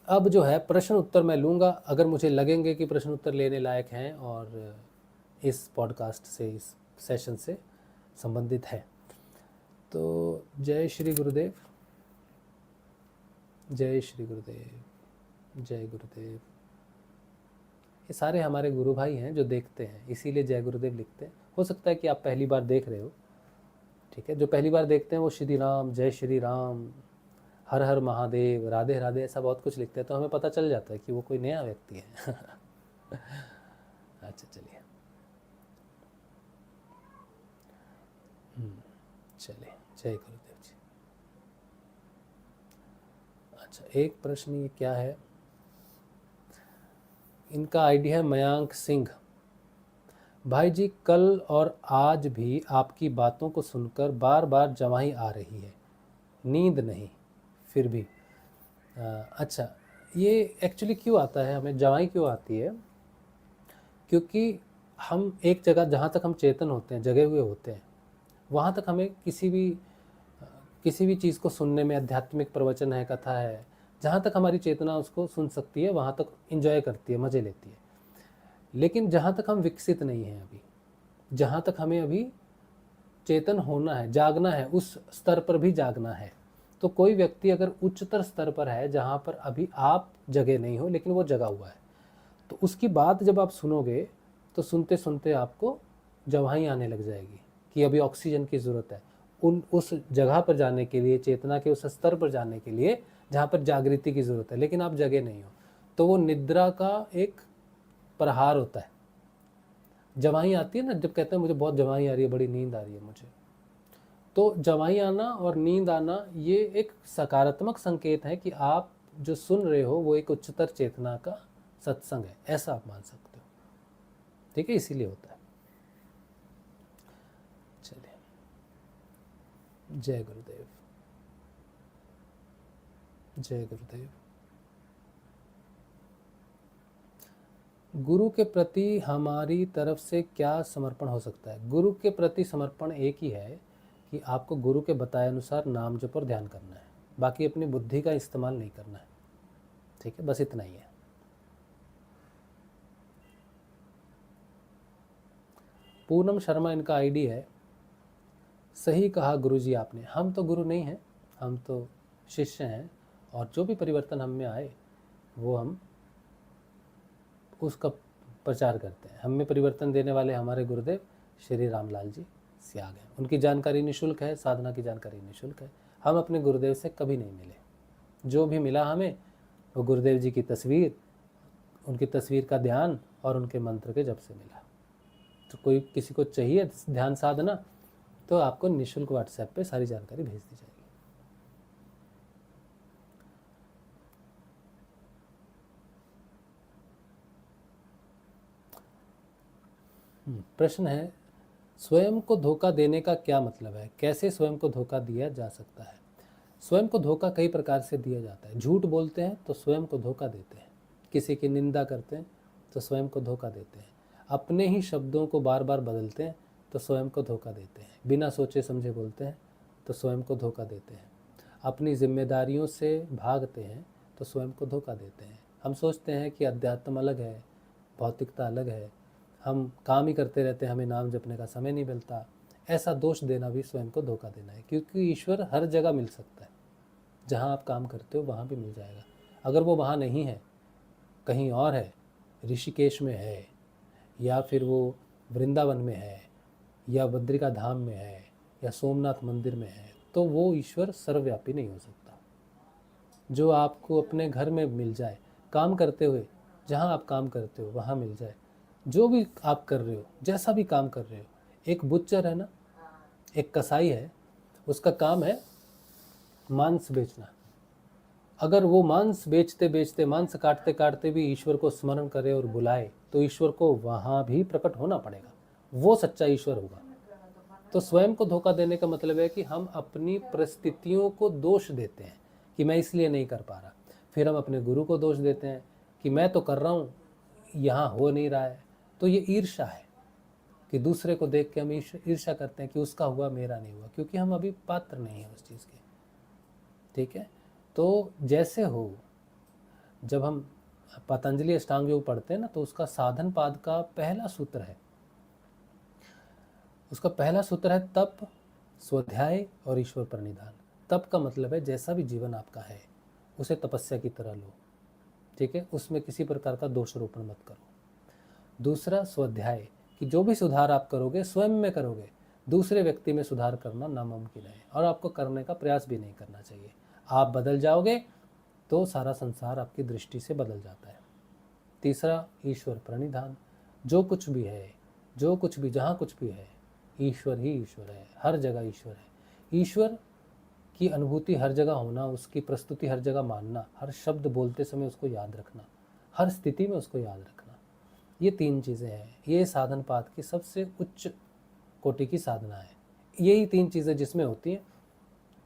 S1: अब जो है प्रश्न उत्तर मैं लूँगा, अगर मुझे लगेंगे कि प्रश्न उत्तर लेने लायक हैं और इस पॉडकास्ट से, इस सेशन से संबंधित है। तो जय श्री गुरुदेव, जय श्री गुरुदेव, जय गुरुदेव। ये सारे हमारे गुरु भाई हैं जो देखते हैं, इसीलिए जय गुरुदेव लिखते हैं। हो सकता है कि आप पहली बार देख रहे हो, ठीक है। जो पहली बार देखते हैं वो श्री राम, जय श्री राम, हर हर महादेव, राधे राधे, ऐसा बहुत कुछ लिखते हैं, तो हमें पता चल जाता है कि वो कोई नया व्यक्ति है। अच्छा चलिए, चलिए, जय गुरुदेव जी। अच्छा, एक प्रश्न ये क्या है, इनका आईडी है मयांक सिंह। भाई जी, कल और आज भी आपकी बातों को सुनकर बार बार जवाई आ रही है, नींद नहीं, फिर भी अच्छा, ये एक्चुअली क्यों आता है, हमें जवाई क्यों आती है? क्योंकि हम एक जगह, जहाँ तक हम चेतन होते हैं, जगे हुए होते हैं, वहाँ तक हमें किसी भी चीज़ को सुनने में, आध्यात्मिक प्रवचन है, कथा है, जहाँ तक हमारी चेतना उसको सुन सकती है, वहाँ तक इंजॉय करती है, मज़े लेती है। लेकिन जहाँ तक हम विकसित नहीं हैं अभी, जहाँ तक हमें अभी चेतन होना है, जागना है, उस स्तर पर भी जागना है। तो कोई व्यक्ति अगर उच्चतर स्तर पर है जहाँ पर अभी आप जगे नहीं हो लेकिन वो जगा हुआ है, तो उसकी बात जब आप सुनोगे तो सुनते सुनते आपको जवाई आने लग जाएगी कि अभी ऑक्सीजन की ज़रूरत है। उस जगह पर जाने के लिए, चेतना के उस स्तर पर जाने के लिए जहाँ पर जागृति की ज़रूरत है, लेकिन आप जगे नहीं हो, तो वो निद्रा का एक प्रहार होता है। जवाई आती है ना, जब कहते हैं मुझे बहुत जवाई आ रही है, बड़ी नींद आ रही है मुझे, तो जवाई आना और नींद आना ये एक सकारात्मक संकेत है कि आप जो सुन रहे हो वो एक उच्चतर चेतना का सत्संग है, ऐसा आप मान सकते हो। ठीक है, इसीलिए होता है। चलिए, जय गुरुदेव, जय गुरुदेव। गुरु के प्रति हमारी तरफ से क्या समर्पण हो सकता है? गुरु के प्रति समर्पण एक ही है कि आपको गुरु के बताए अनुसार नाम जप पर ध्यान करना है, बाकी अपनी बुद्धि का इस्तेमाल नहीं करना है। ठीक है, बस इतना ही है। पूनम शर्मा इनका आईडी है। सही कहा गुरुजी आपने, हम तो गुरु नहीं हैं, हम तो शिष्य हैं, और जो भी परिवर्तन हम में आए वो हम उसका प्रचार करते हैं। हम में परिवर्तन देने वाले हमारे गुरुदेव श्री रामलाल जी सियाग हैं। उनकी जानकारी निःशुल्क है, साधना की जानकारी निःशुल्क है। हम अपने गुरुदेव से कभी नहीं मिले। जो भी मिला हमें वो गुरुदेव जी की तस्वीर, उनकी तस्वीर का ध्यान और उनके मंत्र के जप से मिला। तो कोई किसी को चाहिए ध्यान साधना तो आपको निःशुल्क व्हाट्सएप पे सारी जानकारी भेज दी जाएगी। प्रश्न है, स्वयं को धोखा देने का क्या मतलब है? कैसे स्वयं को धोखा दिया जा सकता है? स्वयं को धोखा कई प्रकार से दिया जाता है। झूठ बोलते हैं तो स्वयं को धोखा देते हैं, किसी की निंदा करते हैं तो स्वयं को धोखा देते हैं, अपने ही शब्दों को बार बार बदलते हैं तो स्वयं को धोखा देते हैं, बिना सोचे समझे बोलते हैं तो स्वयं को धोखा देते हैं, अपनी जिम्मेदारियों से भागते हैं तो स्वयं को धोखा देते हैं। हम सोचते हैं कि अध्यात्म अलग है, भौतिकता अलग है, हम काम ही करते रहते हैं, हमें नाम जपने का समय नहीं मिलता। ऐसा दोष देना भी स्वयं को धोखा देना है, क्योंकि ईश्वर हर जगह मिल सकता है। जहाँ आप काम करते हो वहाँ भी मिल जाएगा। अगर वो वहाँ नहीं है, कहीं और है, ऋषिकेश में है, या फिर वो वृंदावन में है, या बद्रिका धाम में है, या सोमनाथ मंदिर में है, तो वो ईश्वर सर्वव्यापी नहीं हो सकता। जो आपको अपने घर में मिल जाए, काम करते हुए जहाँ आप काम करते हो वहाँ मिल जाए, जो भी आप कर रहे हो, जैसा भी काम कर रहे हो। एक बुच्चर है ना, एक कसाई है, उसका काम है मांस बेचना। अगर वो मांस बेचते बेचते, मांस काटते काटते भी ईश्वर को स्मरण करे और बुलाए तो ईश्वर को वहाँ भी प्रकट होना पड़ेगा, वो सच्चा ईश्वर होगा। तो स्वयं को धोखा देने का मतलब है कि हम अपनी परिस्थितियों को दोष देते हैं कि मैं इसलिए नहीं कर पा रहा। फिर हम अपने गुरु को दोष देते हैं कि मैं तो कर रहा हूँ, यहाँ हो नहीं रहा है। तो ये ईर्ष्या है कि दूसरे को देख के हम ईर्ष्या करते हैं कि उसका हुआ मेरा नहीं हुआ, क्योंकि हम अभी पात्र नहीं है उस चीज़ के। ठीक है, तो जैसे हो, जब हम पतंजलि अष्टांग योग पढ़ते हैं ना, तो उसका साधन पाद का पहला सूत्र है, उसका पहला सूत्र है तप, स्वाध्याय और ईश्वर प्रणिधान। तप का मतलब है जैसा भी जीवन आपका है उसे तपस्या की तरह लो। ठीक है, उसमें किसी प्रकार का दोषारोपण मत करो। दूसरा स्वाध्याय, कि जो भी सुधार आप करोगे स्वयं में करोगे, दूसरे व्यक्ति में सुधार करना नामुमकिन है और आपको करने का प्रयास भी नहीं करना चाहिए। आप बदल जाओगे तो सारा संसार आपकी दृष्टि से बदल जाता है। तीसरा ईश्वर प्रणिधान, जो कुछ भी है, जो कुछ भी, जहाँ कुछ भी है, ईश्वर ही ईश्वर है, हर जगह ईश्वर है। ईश्वर की अनुभूति हर जगह होना, उसकी प्रस्तुति हर जगह मानना, हर शब्द बोलते समय उसको याद रखना, हर स्थिति में उसको याद रखना, ये तीन चीज़ें हैं। ये साधन पाद की सबसे उच्च कोटि की साधना है। यही तीन चीज़ें जिसमें होती हैं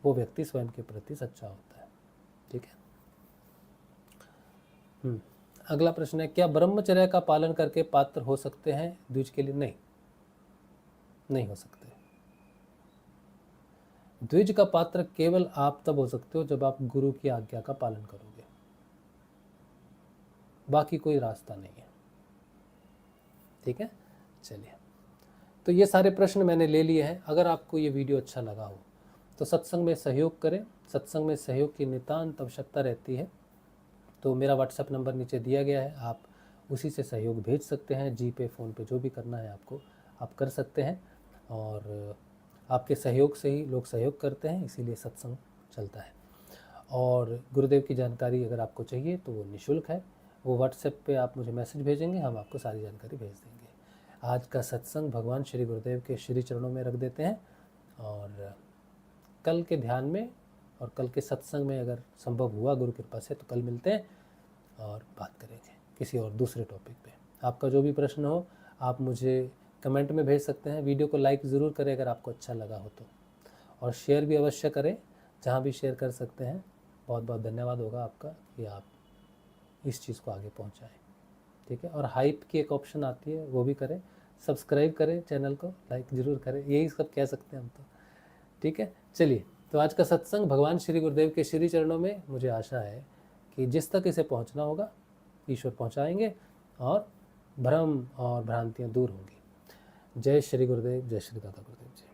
S1: वो व्यक्ति स्वयं के प्रति सच्चा होता है। ठीक है। अगला प्रश्न है, क्या ब्रह्मचर्य का पालन करके पात्र हो सकते हैं द्विज के लिए? नहीं, नहीं हो सकते। द्विज का पात्र केवल आप तब हो सकते हो जब आप गुरु की आज्ञा का पालन करोगे, बाकी कोई रास्ता नहीं है। ठीक है, चलिए, तो ये सारे प्रश्न मैंने ले लिए हैं। अगर आपको ये वीडियो अच्छा लगा हो तो सत्संग में सहयोग करें। सत्संग में सहयोग की नितांत आवश्यकता रहती है। तो मेरा व्हाट्सएप नंबर नीचे दिया गया है, आप उसी से सहयोग भेज सकते हैं। जी पे, फ़ोन पे, जो भी करना है आपको आप कर सकते हैं। और आपके सहयोग से ही लोग सहयोग करते हैं, इसीलिए सत्संग चलता है। और गुरुदेव की जानकारी अगर आपको चाहिए तो वो निःशुल्क है। वो व्हाट्सएप पे आप मुझे मैसेज भेजेंगे, हम आपको सारी जानकारी भेज देंगे। आज का सत्संग भगवान श्री गुरुदेव के श्री चरणों में रख देते हैं और कल के ध्यान में और कल के सत्संग में अगर संभव हुआ गुरु कृपा से तो कल मिलते हैं और बात करेंगे किसी और दूसरे टॉपिक पे। आपका जो भी प्रश्न हो आप मुझे कमेंट में भेज सकते हैं। वीडियो को लाइक ज़रूर करें अगर आपको अच्छा लगा हो तो, और शेयर भी अवश्य करें जहाँ भी शेयर कर सकते हैं। बहुत बहुत धन्यवाद होगा आपका कि आप इस चीज़ को आगे पहुँचाएँ। ठीक है, और हाइप की एक ऑप्शन आती है वो भी करें, सब्सक्राइब करें चैनल को, लाइक ज़रूर करें, यही सब कह सकते हैं हम तो। ठीक है, चलिए, तो आज का सत्संग भगवान श्री गुरुदेव के श्री चरणों में मुझे आशा है कि जिस तक इसे पहुंचना होगा ईश्वर पहुंचाएंगे और भ्रम और भ्रांतियां दूर होंगी। जय श्री गुरुदेव, जय श्री दादा गुरुदेव जी।